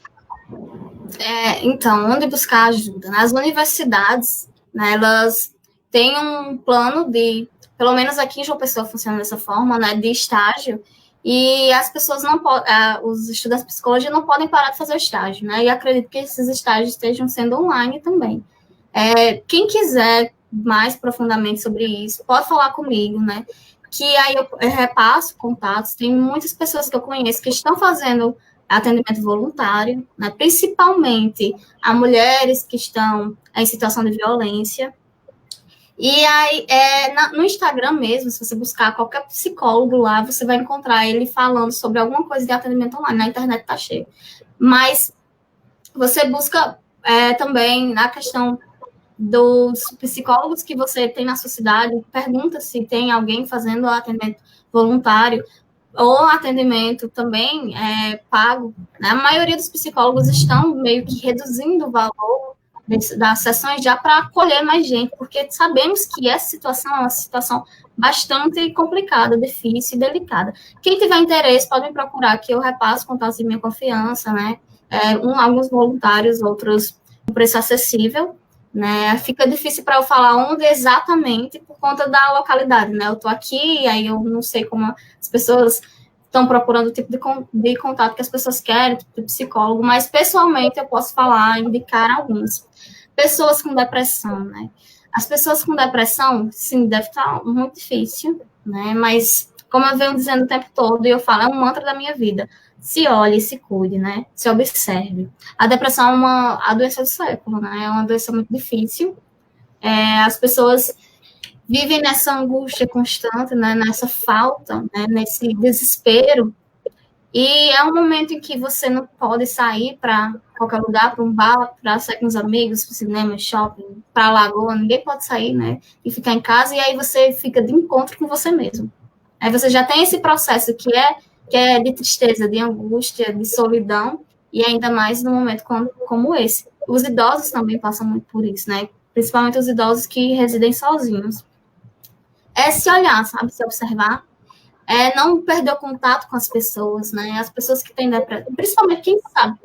Então, onde buscar ajuda? Nas universidades, né, elas têm um plano de, pelo menos aqui em João Pessoa funciona dessa forma, né, de estágio, e as pessoas não podem, os estudantes de psicologia não podem parar de fazer o estágio, né, e acredito que esses estágios estejam sendo online também. Quem quiser mais profundamente sobre isso, pode falar comigo, né, que aí eu repasso contatos, tem muitas pessoas que eu conheço que estão fazendo atendimento voluntário, né, principalmente a mulheres que estão em situação de violência. E aí, no Instagram mesmo, se você buscar qualquer psicólogo lá, você vai encontrar ele falando sobre alguma coisa de atendimento online. Na internet tá cheio. Mas você busca também na questão dos psicólogos que você tem na sua cidade, pergunta se tem alguém fazendo atendimento voluntário, ou atendimento também pago, né? A maioria dos psicólogos estão meio que reduzindo o valor das sessões já para acolher mais gente, porque sabemos que essa situação é uma situação bastante complicada, difícil e delicada. Quem tiver interesse pode me procurar, que eu repasso contatos de minha confiança, né? Alguns voluntários, outros com preço acessível, né? Fica difícil para eu falar onde exatamente por conta da localidade, né? Eu estou aqui, aí eu não sei como as pessoas estão procurando o tipo de contato que as pessoas querem, tipo de psicólogo, mas pessoalmente eu posso falar, indicar alguns. Pessoas com depressão, né? As pessoas com depressão, sim, deve estar muito difícil, né? Mas, como eu venho dizendo o tempo todo, e eu falo, é um mantra da minha vida. Se olhe, se cuide, né? Se observe. A depressão é a doença do século, né? É uma doença muito difícil. As pessoas vivem nessa angústia constante, né? Nessa falta, né? Nesse desespero. E é um momento em que você não pode sair para qualquer lugar, para um bar, para sair com os amigos, para o cinema, shopping, para a lagoa, ninguém pode sair, né? E ficar em casa, e aí você fica de encontro com você mesmo. Aí você já tem esse processo que é de tristeza, de angústia, de solidão, e ainda mais num momento como esse. Os idosos também passam muito por isso, né? Principalmente os idosos que residem sozinhos. Se olhar, sabe? Se observar. Não perder o contato com as pessoas, né? As pessoas que têm depressão, principalmente quem sabe.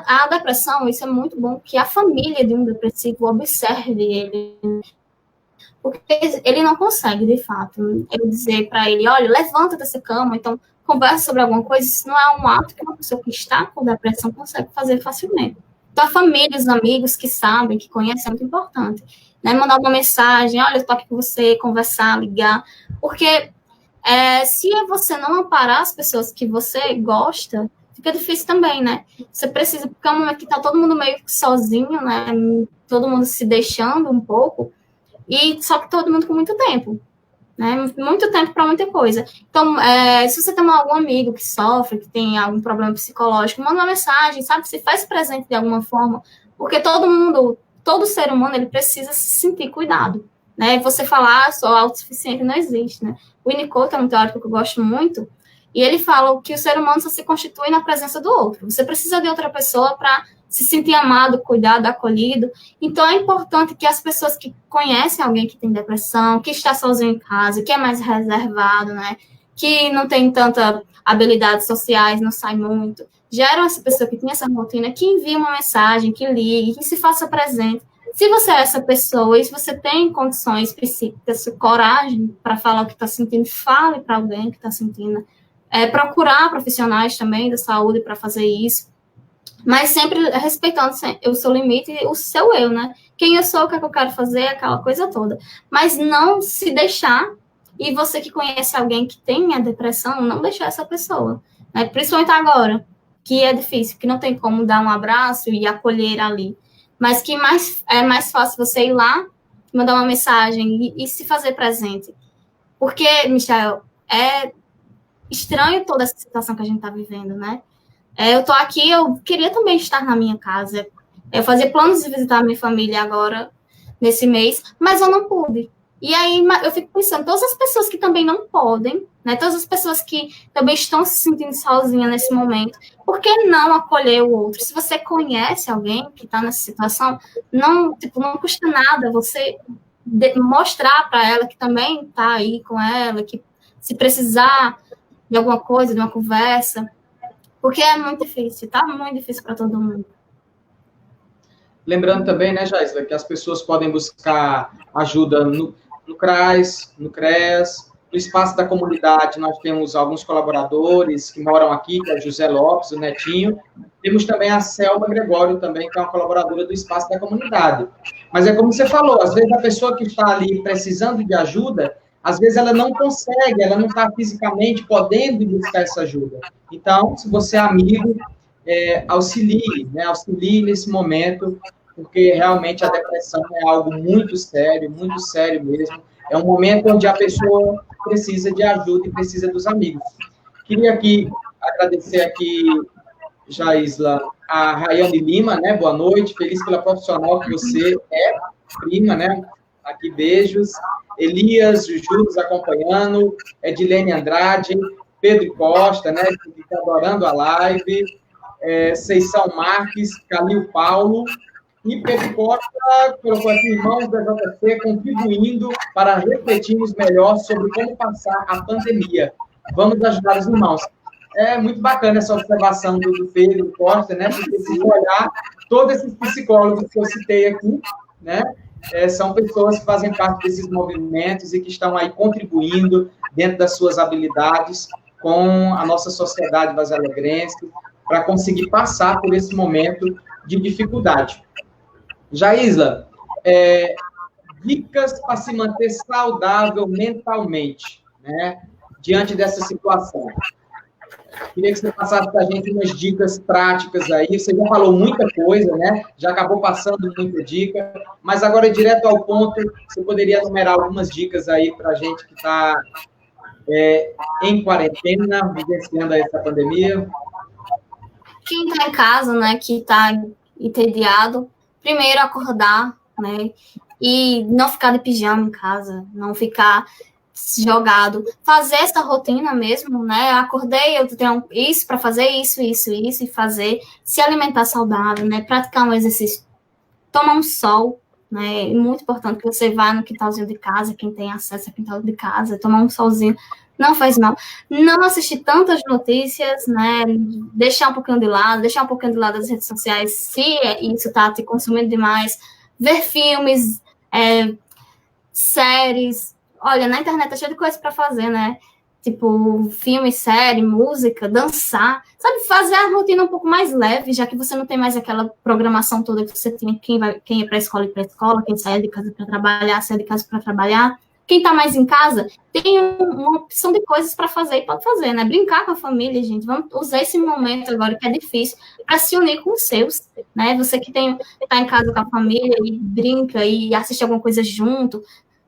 A depressão, isso é muito bom, que a família de um depressivo observe ele, porque ele não consegue, de fato, ele dizer para ele, olha, levanta dessa cama, então conversa sobre alguma coisa. Isso não é um ato que uma pessoa que está com depressão consegue fazer facilmente. Então, a família, os amigos que sabem, que conhecem, é muito importante, né? Mandar uma mensagem, olha, eu estou aqui com você, conversar, ligar, porque se você não amparar as pessoas que você gosta, fica difícil também, né? Você precisa, porque é um momento que está todo mundo meio que sozinho, né? Todo mundo se deixando um pouco, e só que todo mundo com muito tempo, né? Muito tempo para muita coisa. Então, se você tem algum amigo que sofre, que tem algum problema psicológico, manda uma mensagem, sabe? Se faz presente de alguma forma, porque todo ser humano, ele precisa se sentir cuidado, né? Você falar sou autossuficiente não existe, né? O Winnicott é um teórico que eu gosto muito, e ele fala que o ser humano só se constitui na presença do outro. Você precisa de outra pessoa para se sentir amado, cuidado, acolhido. Então, é importante que as pessoas que conhecem alguém que tem depressão, que está sozinho em casa, que é mais reservado, né? Que não tem tanta habilidades sociais, não sai muito, geram essa pessoa que tem essa rotina, que envie uma mensagem, que ligue, que se faça presente. Se você é essa pessoa e se você tem condições psíquicas, coragem para falar o que está sentindo, fale para alguém que está sentindo. Procurar profissionais também da saúde para fazer isso, mas sempre respeitando o seu limite e o seu eu, né? Quem eu sou, o que é que eu quero fazer, aquela coisa toda. Mas não se deixar, e você que conhece alguém que tem a depressão, não deixar essa pessoa, né? Principalmente agora, que é difícil, que não tem como dar um abraço e acolher ali, mas que é mais fácil você ir lá, mandar uma mensagem e se fazer presente. Porque, Michel, é estranho toda essa situação que a gente está vivendo, né? Eu tô aqui, eu queria também estar na minha casa. Eu fazia planos de visitar a minha família agora, nesse mês, mas eu não pude. E aí eu fico pensando, todas as pessoas que também não podem, né? Todas as pessoas que também estão se sentindo sozinhas nesse momento, por que não acolher o outro? Se você conhece alguém que está nessa situação, não custa nada você mostrar para ela que também está aí com ela, que se precisar de alguma coisa, de uma conversa, porque é muito difícil, tá muito difícil para todo mundo. Lembrando também, né, Jaisla, que as pessoas podem buscar ajuda no CRAS, no CREAS, no espaço da comunidade. Nós temos alguns colaboradores que moram aqui, que é o José Lopes, o Netinho. Temos também a Selma Gregório, também, que é uma colaboradora do espaço da comunidade. Mas é como você falou, às vezes a pessoa que está ali precisando de ajuda, às vezes ela não consegue, ela não está fisicamente podendo buscar essa ajuda. Então, se você é amigo, auxilie, né? Auxilie nesse momento, porque realmente a depressão é algo muito sério mesmo. É um momento onde a pessoa precisa de ajuda e precisa dos amigos. Queria aqui agradecer aqui, Jaisla, a Rayane Lima, né? Boa noite, feliz pela profissional que você é, prima, né? Aqui, beijos. Elias, Juju nos acompanhando, Edilene Andrade, Pedro Costa, né? Que está adorando a live. Seição Marques, Calil Paulo, e Pedro Costa colocou aqui irmãos da JC contribuindo para refletirmos melhor sobre como passar a pandemia. Vamos ajudar os irmãos. É muito bacana essa observação do Pedro Costa, né? Porque se olhar, todos esses psicólogos que eu citei aqui, né? São pessoas que fazem parte desses movimentos e que estão aí contribuindo dentro das suas habilidades com a nossa sociedade vazalegrense, para conseguir passar por esse momento de dificuldade. Jaisla, dicas para se manter saudável mentalmente, né, diante dessa situação. Queria que você passasse para a gente umas dicas práticas aí. Você já falou muita coisa, né? Já acabou passando muita dica, mas agora, direto ao ponto, você poderia enumerar algumas dicas aí para a gente que está em quarentena, vivenciando essa pandemia? Quem está em casa, né, que está entediado, primeiro acordar, né, e não ficar de pijama em casa, não ficar jogado, fazer essa rotina mesmo, né, acordei, eu tenho isso para fazer, isso, e fazer, se alimentar saudável, né, praticar um exercício, tomar um sol, né, é muito importante que você vá no quintalzinho de casa, quem tem acesso ao quintal de casa, tomar um solzinho, não faz mal. Não assistir tantas notícias, né? Deixar um pouquinho de lado as redes sociais, se isso está te consumindo demais. Ver filmes, séries. Olha, na internet tá cheio de coisa para fazer, né? Tipo, filme, série, música, dançar. Sabe, fazer a rotina um pouco mais leve, já que você não tem mais aquela programação toda que você tinha, quem é para a escola, quem sai de casa para trabalhar, sai de casa para trabalhar. Quem está mais em casa tem uma opção de coisas para fazer e pode fazer, né? Brincar com a família, gente. Vamos usar esse momento agora que é difícil para se unir com os seus, né? Você que está em casa com a família e brinca e assiste alguma coisa junto,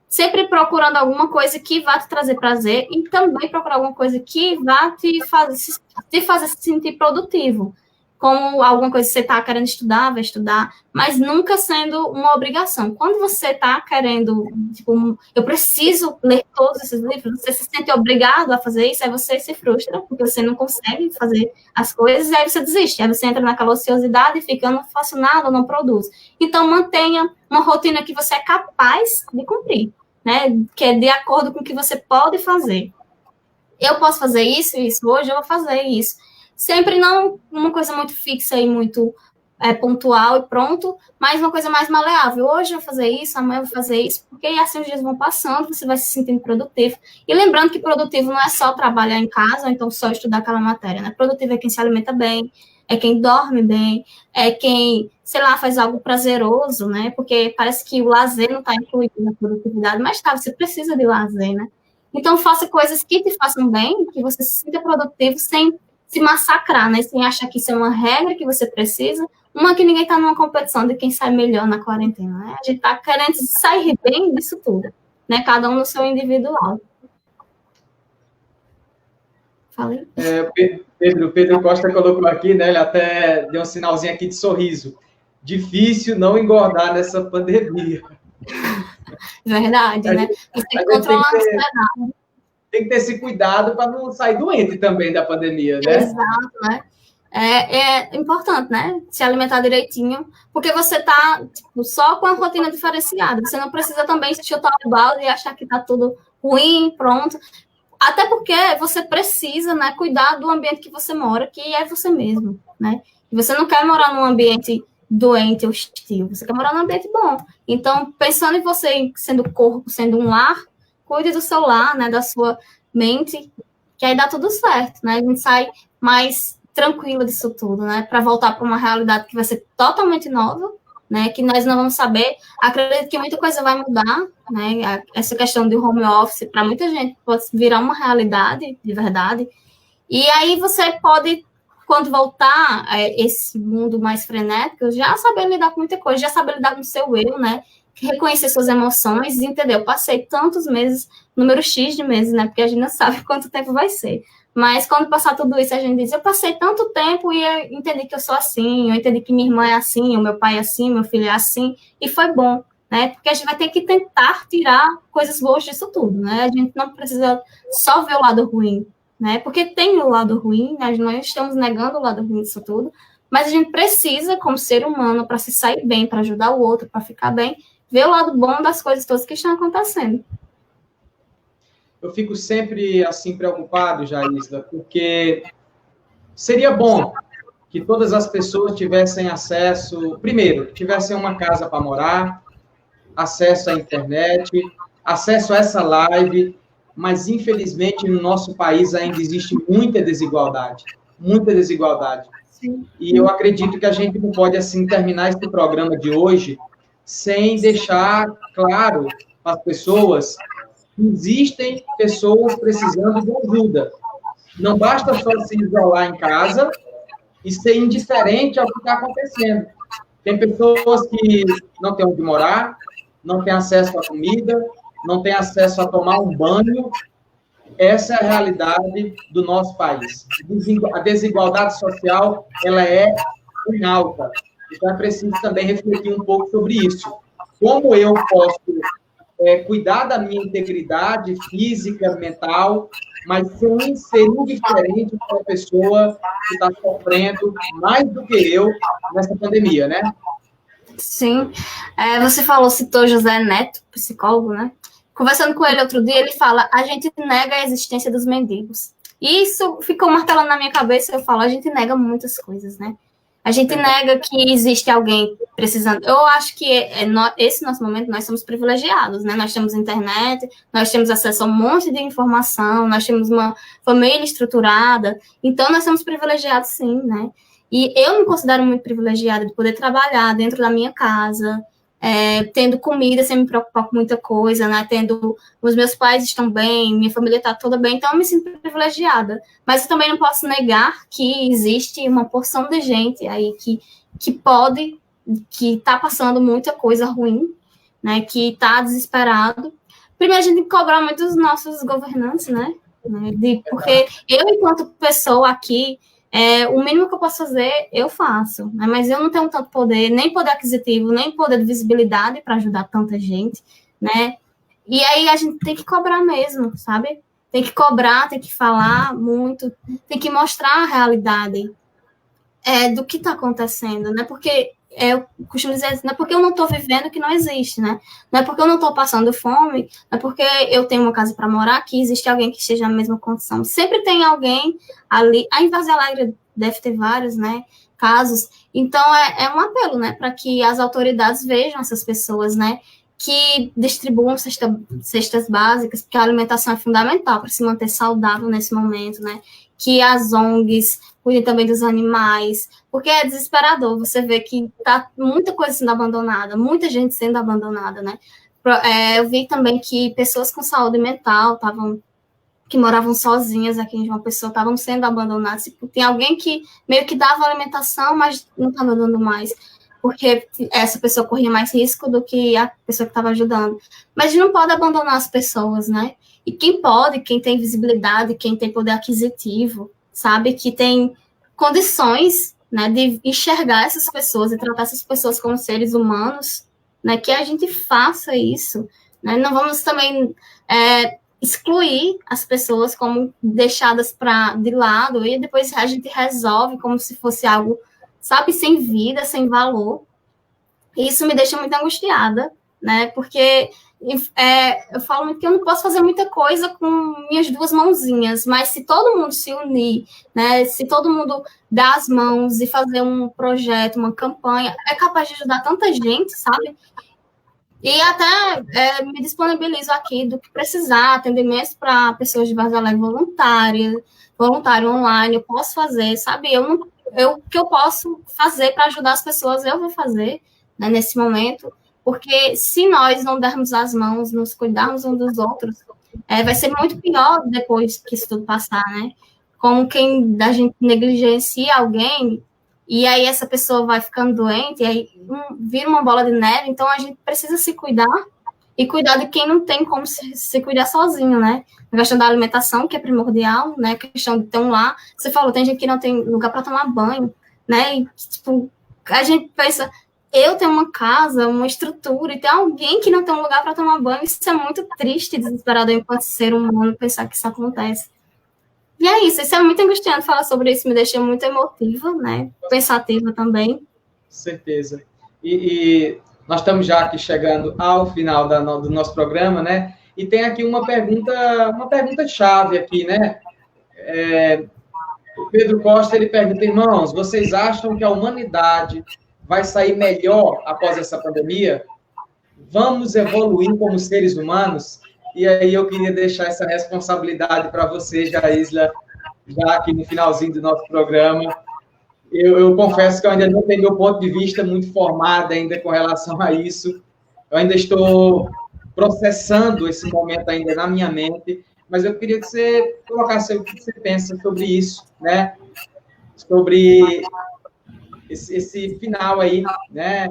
sempre procurando alguma coisa que vá te trazer prazer e também procurar alguma coisa que vá te fazer se sentir produtivo. Como alguma coisa que você está querendo estudar, vai estudar, mas nunca sendo uma obrigação. Quando você está querendo, tipo, eu preciso ler todos esses livros, você se sente obrigado a fazer isso, aí você se frustra, porque você não consegue fazer as coisas, e aí você desiste, aí você entra naquela ociosidade e fica, eu não faço nada, eu não produzo. Então, mantenha uma rotina que você é capaz de cumprir, né? Que é de acordo com o que você pode fazer. Eu posso fazer isso, hoje eu vou fazer isso. Sempre não uma coisa muito fixa e muito pontual e pronto, mas uma coisa mais maleável. Hoje eu vou fazer isso, amanhã eu vou fazer isso, porque assim os dias vão passando, você vai se sentindo produtivo. E lembrando que produtivo não é só trabalhar em casa, ou então só estudar aquela matéria, né? Produtivo é quem se alimenta bem, é quem dorme bem, é quem, sei lá, faz algo prazeroso, né? Porque parece que o lazer não está incluído na produtividade, mas tá, você precisa de lazer, né? Então, faça coisas que te façam bem, que você se sinta produtivo sem se massacrar, né? Sem achar que isso é uma regra que você precisa, uma que ninguém está numa competição de quem sai melhor na quarentena, né? A gente está querendo sair bem disso tudo, né? Cada um no seu individual. Falei? Pedro Costa colocou aqui, né? Ele até deu um sinalzinho aqui de sorriso. Difícil não engordar nessa pandemia. Verdade, né? Você tem que controlar a ansiedade. Tem que ter esse cuidado para não sair doente também da pandemia, né? Exato, né? É importante, né? Se alimentar direitinho, porque você tá tipo, só com a rotina diferenciada. Você não precisa também chutar o balde e achar que tá tudo ruim, pronto. Até porque você precisa, né, cuidar do ambiente que você mora, que é você mesmo, né? E você não quer morar num ambiente doente, hostil. Você quer morar num ambiente bom. Então, pensando em você sendo corpo, sendo um lar, cuide do seu lar, né, da sua mente, que aí dá tudo certo, né? A gente sai mais tranquilo disso tudo, né? Para voltar para uma realidade que vai ser totalmente nova, né? Que nós não vamos saber. Acredito que muita coisa vai mudar, né? Essa questão do home office, para muita gente, pode virar uma realidade, de verdade. E aí você pode, quando voltar a esse mundo mais frenético, já saber lidar com muita coisa, já saber lidar com o seu eu, né? Reconhecer suas emoções e entender, eu passei tantos meses, número X de meses, né? Porque a gente não sabe quanto tempo vai ser. Mas quando passar tudo isso, a gente diz, eu passei tanto tempo e eu entendi que eu sou assim, eu entendi que minha irmã é assim, o meu pai é assim, meu filho é assim, e foi bom, né? Porque a gente vai ter que tentar tirar coisas boas disso tudo, né? A gente não precisa só ver o lado ruim, né? Porque tem o lado ruim, nós não estamos negando o lado ruim disso tudo, mas a gente precisa, como ser humano, para se sair bem, para ajudar o outro, para ficar bem, ver o lado bom das coisas todas que estão acontecendo. Eu fico sempre, assim, preocupado, Jaisla, porque seria bom que todas as pessoas tivessem acesso, primeiro, tivessem uma casa para morar, acesso à internet, acesso a essa live, mas, infelizmente, no nosso país ainda existe muita desigualdade, muita desigualdade. Sim. E eu acredito que a gente não pode, assim, terminar esse programa de hoje sem deixar claro para as pessoas que existem pessoas precisando de ajuda. Não basta só se isolar em casa e ser indiferente ao que está acontecendo. Tem pessoas que não têm onde morar, não têm acesso à comida, não têm acesso a tomar um banho. Essa é a realidade do nosso país. A desigualdade social, ela é em alta. Então, é preciso também refletir um pouco sobre isso. Como eu posso cuidar da minha integridade física, mental, mas sem ser indiferente para a pessoa que está sofrendo mais do que eu nessa pandemia, né? Sim. Você citou José Neto, psicólogo, né? Conversando com ele outro dia, ele fala, a gente nega a existência dos mendigos. E isso ficou martelando na minha cabeça, eu falo, a gente nega muitas coisas, né? A gente nega que existe alguém precisando. Eu acho que esse nosso momento nós somos privilegiados, né? Nós temos internet, nós temos acesso a um monte de informação, nós temos uma família estruturada, então nós somos privilegiados sim, né? E eu me considero muito privilegiada de poder trabalhar dentro da minha casa, tendo comida sem me preocupar com muita coisa, né? Os meus pais estão bem, minha família está toda bem, então eu me sinto privilegiada. Mas eu também não posso negar que existe uma porção de gente aí que está passando muita coisa ruim, né? Que está desesperado. Primeiro, a gente tem que cobrar muito dos nossos governantes, né? Porque eu, enquanto pessoa aqui, o mínimo que eu posso fazer, eu faço, né? Mas eu não tenho tanto poder, nem poder aquisitivo, nem poder de visibilidade para ajudar tanta gente, né? E aí a gente tem que cobrar mesmo, sabe? Tem que cobrar, tem que falar muito, tem que mostrar a realidade do que está acontecendo, né? Porque eu costumo dizer assim, não é porque eu não estou vivendo que não existe, né? Não é porque eu não estou passando fome, não é porque eu tenho uma casa para morar que existe alguém que esteja na mesma condição. Sempre tem alguém ali. A Invasão Alegre deve ter vários, né, casos. Então, é um apelo, né, para que as autoridades vejam essas pessoas, né, que distribuam cestas básicas, porque a alimentação é fundamental para se manter saudável nesse momento, né? Que as ONGs cuidem também dos animais, porque é desesperador você ver que tá muita coisa sendo abandonada, muita gente sendo abandonada, né? Eu vi também que pessoas com saúde mental estavam que moravam sozinhas aqui em João Pessoa, estavam sendo abandonadas. Tipo, tem alguém que meio que dava alimentação, mas não estava dando mais, porque essa pessoa corria mais risco do que a pessoa que estava ajudando. Mas a gente não pode abandonar as pessoas, né? E quem pode, quem tem visibilidade, quem tem poder aquisitivo, sabe, que tem condições, né, de enxergar essas pessoas e tratar essas pessoas como seres humanos, né, que a gente faça isso, né? Não vamos também excluir as pessoas como deixadas de lado e depois a gente resolve como se fosse algo, sabe, sem vida, sem valor. E isso me deixa muito angustiada, né? Porque eu falo muito que eu não posso fazer muita coisa com minhas duas mãozinhas, mas se todo mundo se unir, né? Se todo mundo dar as mãos e fazer um projeto, uma campanha, é capaz de ajudar tanta gente, sabe? E até me disponibilizo aqui do que precisar, atendimentos para pessoas de base alegre voluntário online, eu posso fazer, sabe? O que eu posso fazer para ajudar as pessoas, eu vou fazer, né, nesse momento, porque se nós não dermos as mãos, nos cuidarmos uns dos outros, vai ser muito pior depois que isso tudo passar, né? Como quem da gente negligencia alguém, e aí essa pessoa vai ficando doente, e aí vira uma bola de neve, então a gente precisa se cuidar, e cuidar de quem não tem como se cuidar sozinho, né? A questão da alimentação, que é primordial, né? A questão de ter um lar. Você falou, tem gente que não tem lugar para tomar banho, né? E, tipo, a gente pensa, eu tenho uma casa, uma estrutura, e tem alguém que não tem um lugar para tomar banho. Isso é muito triste e desesperador enquanto ser humano pensar que isso acontece. E é isso é muito angustiante falar sobre isso, me deixa muito emotiva, né? Pensativa também. Certeza. E nós estamos já aqui chegando ao final do nosso programa, né? E tem aqui uma pergunta-chave aqui, né? O Pedro Costa, ele pergunta, irmãos, vocês acham que a humanidade vai sair melhor após essa pandemia? Vamos evoluir como seres humanos? E aí eu queria deixar essa responsabilidade para você, Jaisla, já aqui no finalzinho do nosso programa. Eu confesso que eu ainda não tenho meu ponto de vista muito formado ainda com relação a isso. Eu ainda estou processando esse momento ainda na minha mente, mas eu queria que você colocasse o que você pensa sobre isso, né? Sobre esse final aí, né?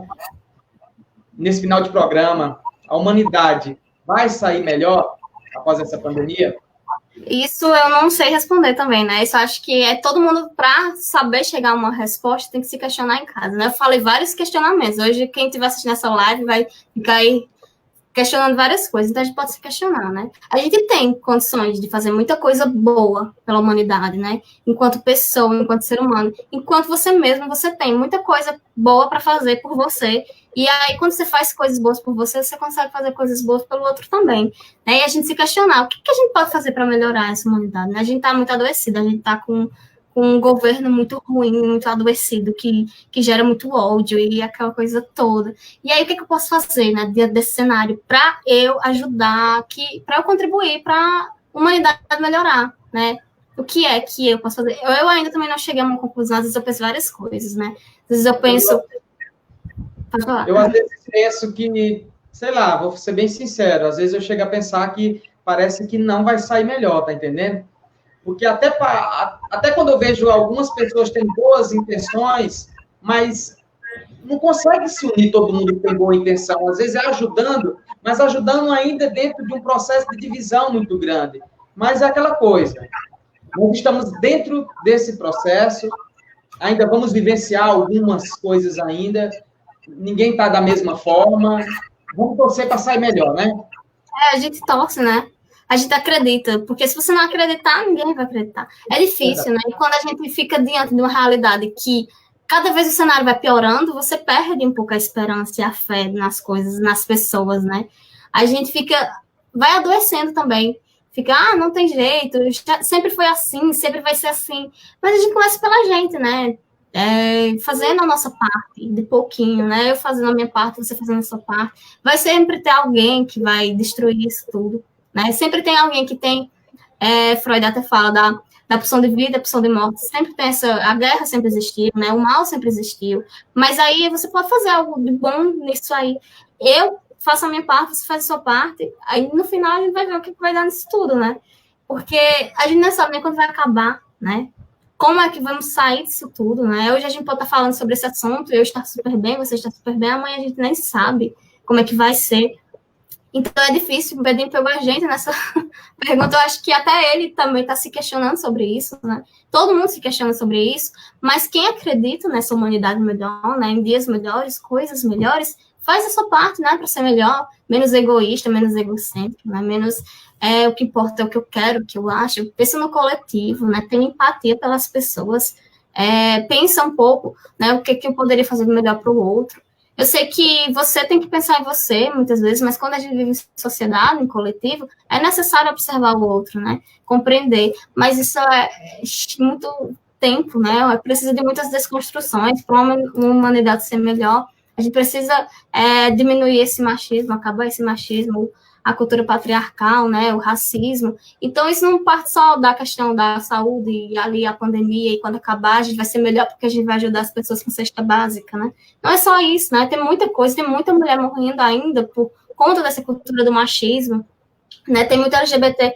Nesse final de programa, a humanidade vai sair melhor após essa pandemia? Isso eu não sei responder também, né? Isso acho que todo mundo, para saber chegar a uma resposta, tem que se questionar em casa, né? Eu falei vários questionamentos. Hoje, quem estiver assistindo essa live vai ficar aí questionando várias coisas, então a gente pode se questionar, né? A gente tem condições de fazer muita coisa boa pela humanidade, né? Enquanto pessoa, enquanto ser humano, enquanto você mesmo, você tem muita coisa boa para fazer por você, e aí quando você faz coisas boas por você, você consegue fazer coisas boas pelo outro também, né? E a gente se questionar, o que a gente pode fazer para melhorar essa humanidade, né? A gente está muito adoecida, a gente está com um governo muito ruim, muito adoecido, que gera muito ódio e aquela coisa toda. E aí, o que eu posso fazer, né, diante desse cenário, para eu ajudar, para eu contribuir para a humanidade melhorar, né? O que é que eu posso fazer? Eu ainda também não cheguei a uma conclusão, às vezes eu penso várias coisas, né? Às vezes eu penso... Pode falar. Eu, às vezes, penso que, sei lá, vou ser bem sincero, às vezes eu chego a pensar que parece que não vai sair melhor, tá entendendo? Porque até quando eu vejo algumas pessoas têm boas intenções, mas não consegue se unir todo mundo que tem boa intenção. Às vezes é ajudando, mas ajudando ainda dentro de um processo de divisão muito grande. Mas é aquela coisa. Nós estamos dentro desse processo, ainda vamos vivenciar algumas coisas ainda. Ninguém está da mesma forma. Vamos torcer para sair melhor, né? A gente torce, né? A gente acredita, porque se você não acreditar, ninguém vai acreditar. É difícil, né? E quando a gente fica diante de uma realidade que cada vez o cenário vai piorando, você perde um pouco a esperança e a fé nas coisas, nas pessoas, né? A gente vai adoecendo também. Fica, não tem jeito, sempre foi assim, sempre vai ser assim. Mas a gente começa pela gente, né? Fazendo a nossa parte, de pouquinho, né? Eu fazendo a minha parte, você fazendo a sua parte. Vai sempre ter alguém que vai destruir isso tudo. Né? Sempre tem alguém que tem, Freud até fala da opção de vida, opção de morte, sempre tem a guerra sempre existiu, né? O mal sempre existiu, mas aí você pode fazer algo de bom nisso aí. Eu faço a minha parte, você faz a sua parte, aí no final a gente vai ver o que vai dar nisso tudo, né? porque a gente não sabe nem quando vai acabar, né? Como é que vamos sair disso tudo, né? Hoje a gente pode estar falando sobre esse assunto, eu estar super bem, você está super bem, amanhã a gente nem sabe como é que vai ser. Então é difícil, o Bedinho pegou a gente nessa pergunta, eu acho que até ele também está se questionando sobre isso, né? Todo mundo se questiona sobre isso, mas quem acredita nessa humanidade melhor, né, em dias melhores, coisas melhores, faz a sua parte, né, para ser melhor, menos egoísta, menos egocêntrico, né, menos o que importa é o que eu quero, o que eu acho, pensa no coletivo, né, tem empatia pelas pessoas, pensa um pouco, né, o que eu poderia fazer de melhor para o outro. Eu sei que você tem que pensar em você, muitas vezes, mas quando a gente vive em sociedade, em coletivo, é necessário observar o outro, né, compreender, mas isso é muito tempo, né, precisa de muitas desconstruções para uma humanidade ser melhor. A gente precisa diminuir esse machismo, acabar esse machismo, a cultura patriarcal, né, o racismo. Então, isso não parte só da questão da saúde e ali a pandemia, e quando acabar a gente vai ser melhor porque a gente vai ajudar as pessoas com cesta básica, né? Não é só isso, né? Tem muita coisa, tem muita mulher morrendo ainda por conta dessa cultura do machismo, né? Tem muito LGBT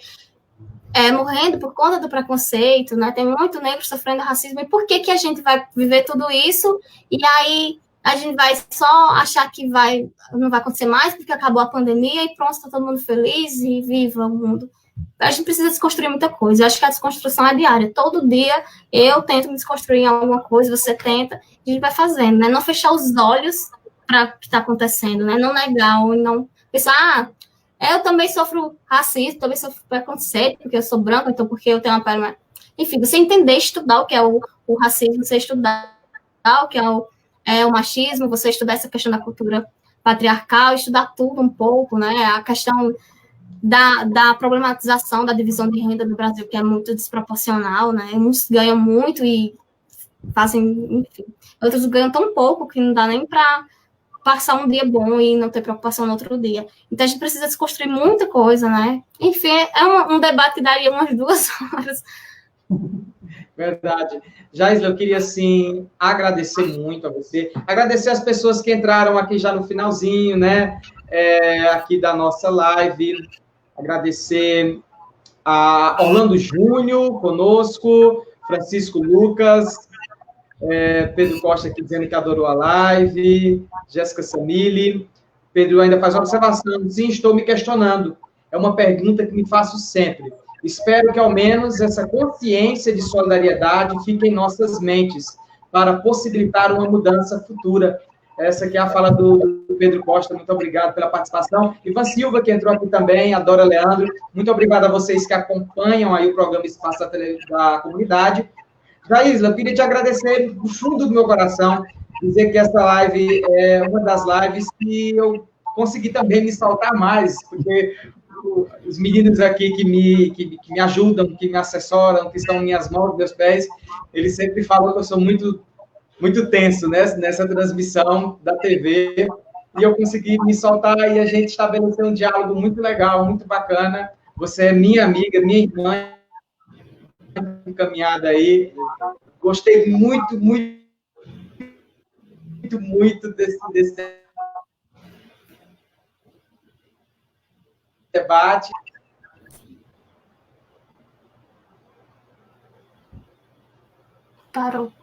morrendo por conta do preconceito, né? Tem muito negro sofrendo racismo. E por que que a gente vai viver tudo isso e aí a gente vai só achar que não vai acontecer mais porque acabou a pandemia e pronto, está todo mundo feliz e viva o mundo? A gente precisa desconstruir muita coisa. Eu acho que a desconstrução é diária. Todo dia eu tento me desconstruir em alguma coisa, você tenta, e a gente vai fazendo, né? Não fechar os olhos para o que está acontecendo, né? Não negar ou não pensar, eu também sofro racismo, também sofro preconceito, porque eu sou branca, então porque eu tenho uma pele mais... Enfim, você entender, estudar o que é o racismo, você estudar o que é o machismo, você estudar essa questão da cultura patriarcal, estudar tudo um pouco, né? A questão da problematização da divisão de renda no Brasil, que é muito desproporcional, né? Uns ganham muito e fazem, enfim, outros ganham tão pouco que não dá nem para passar um dia bom e não ter preocupação no outro dia. Então, a gente precisa desconstruir muita coisa, né? Enfim, é um debate que daria umas 2 horas. Verdade. Jaisla, eu queria, assim, agradecer muito a você, agradecer as pessoas que entraram aqui já no finalzinho, né, aqui da nossa live, agradecer a Orlando Júnior conosco, Francisco Lucas, Pedro Costa aqui dizendo que adorou a live, Jéssica Samili, Pedro ainda faz uma observação, sim, estou me questionando, é uma pergunta que me faço sempre. Espero que, ao menos, essa consciência de solidariedade fique em nossas mentes, para possibilitar uma mudança futura. Essa aqui é a fala do Pedro Costa, muito obrigado pela participação. Ivan Silva, que entrou aqui também, a Dora Leandro, muito obrigado a vocês que acompanham aí o programa Espaço da Comunidade. Jaisla, eu queria te agradecer do fundo do meu coração, dizer que essa live é uma das lives que eu consegui também me saltar mais, porque os meninos aqui que me ajudam, que me assessoram, que estão minhas mãos, meus pés, eles sempre falam que eu sou muito, muito tenso, né, nessa transmissão da TV, e eu consegui me soltar e a gente estabeleceu um diálogo muito legal, muito bacana. Você é minha amiga, minha irmã, encaminhada aí. Gostei muito, muito, muito, muito desse debate. Parou.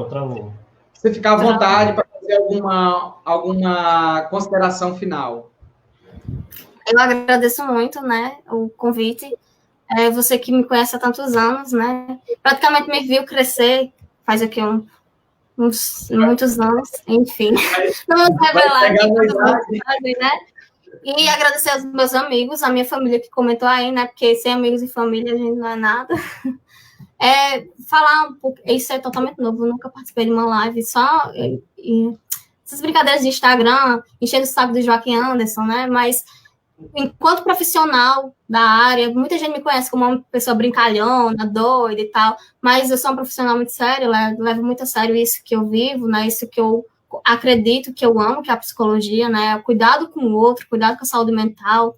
Travou. Você ficar à vontade para fazer alguma consideração final. Eu agradeço muito, né, o convite. Você que me conhece há tantos anos, né, praticamente me viu crescer faz aqui muitos anos, enfim. Não vamos revelar aqui, né? E agradecer aos meus amigos, a minha família que comentou aí, né, porque sem amigos e família a gente não é nada. Falar um pouco, isso é totalmente novo, eu nunca participei de uma live, só essas brincadeiras de Instagram, enchendo o saco do Joaquim Anderson, né, mas enquanto profissional da área, muita gente me conhece como uma pessoa brincalhona, doida e tal, mas eu sou uma profissional muito séria, levo muito a sério isso que eu vivo, né, isso que eu acredito, que eu amo, que é a psicologia, né, cuidado com o outro, cuidado com a saúde mental.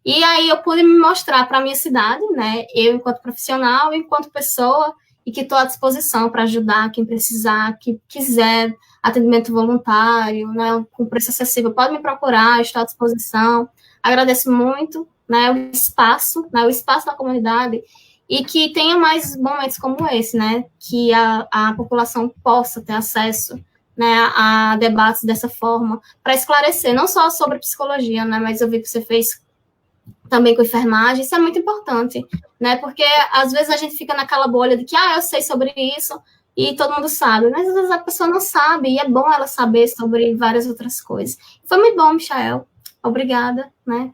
E aí eu pude me mostrar para a minha cidade, né, eu enquanto profissional, enquanto pessoa, e que estou à disposição para ajudar quem precisar, que quiser atendimento voluntário, né, com preço acessível, pode me procurar, estou à disposição. Agradeço muito né, o espaço da comunidade, e que tenha mais momentos como esse, né, que a população possa ter acesso, né, a debates dessa forma, para esclarecer, não só sobre psicologia, né, mas eu vi que você fez também com enfermagem, isso é muito importante, né, porque às vezes a gente fica naquela bolha de que, eu sei sobre isso, e todo mundo sabe, mas às vezes a pessoa não sabe, e é bom ela saber sobre várias outras coisas. Foi muito bom, Michael, obrigada, né.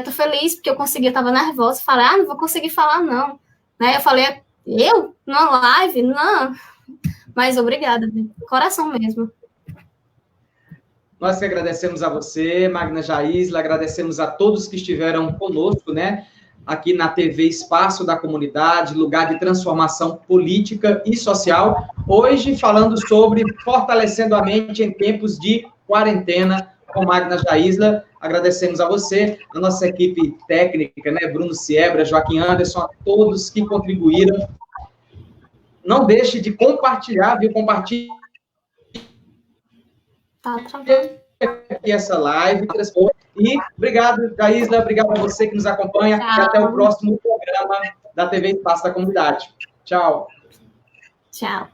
Tô feliz porque eu consegui, eu tava nervosa, falei, não vou conseguir falar não, né, eu falei, eu? Numa live? Não, mas obrigada, coração mesmo. Nós que agradecemos a você, Magna Jaísla, agradecemos a todos que estiveram conosco, né, aqui na TV Espaço da Comunidade, lugar de transformação política e social, hoje falando sobre fortalecendo a mente em tempos de quarentena, com Magna Jaísla. Agradecemos a você, a nossa equipe técnica, né, Bruno Siebra, Joaquim Anderson, a todos que contribuíram. Não deixe de compartilhar, viu? Compartilhe aqui essa live. E obrigado, Jaísla, obrigado a você que nos acompanha. Tchau. E até o próximo programa da TV Espaço da Comunidade. Tchau. Tchau.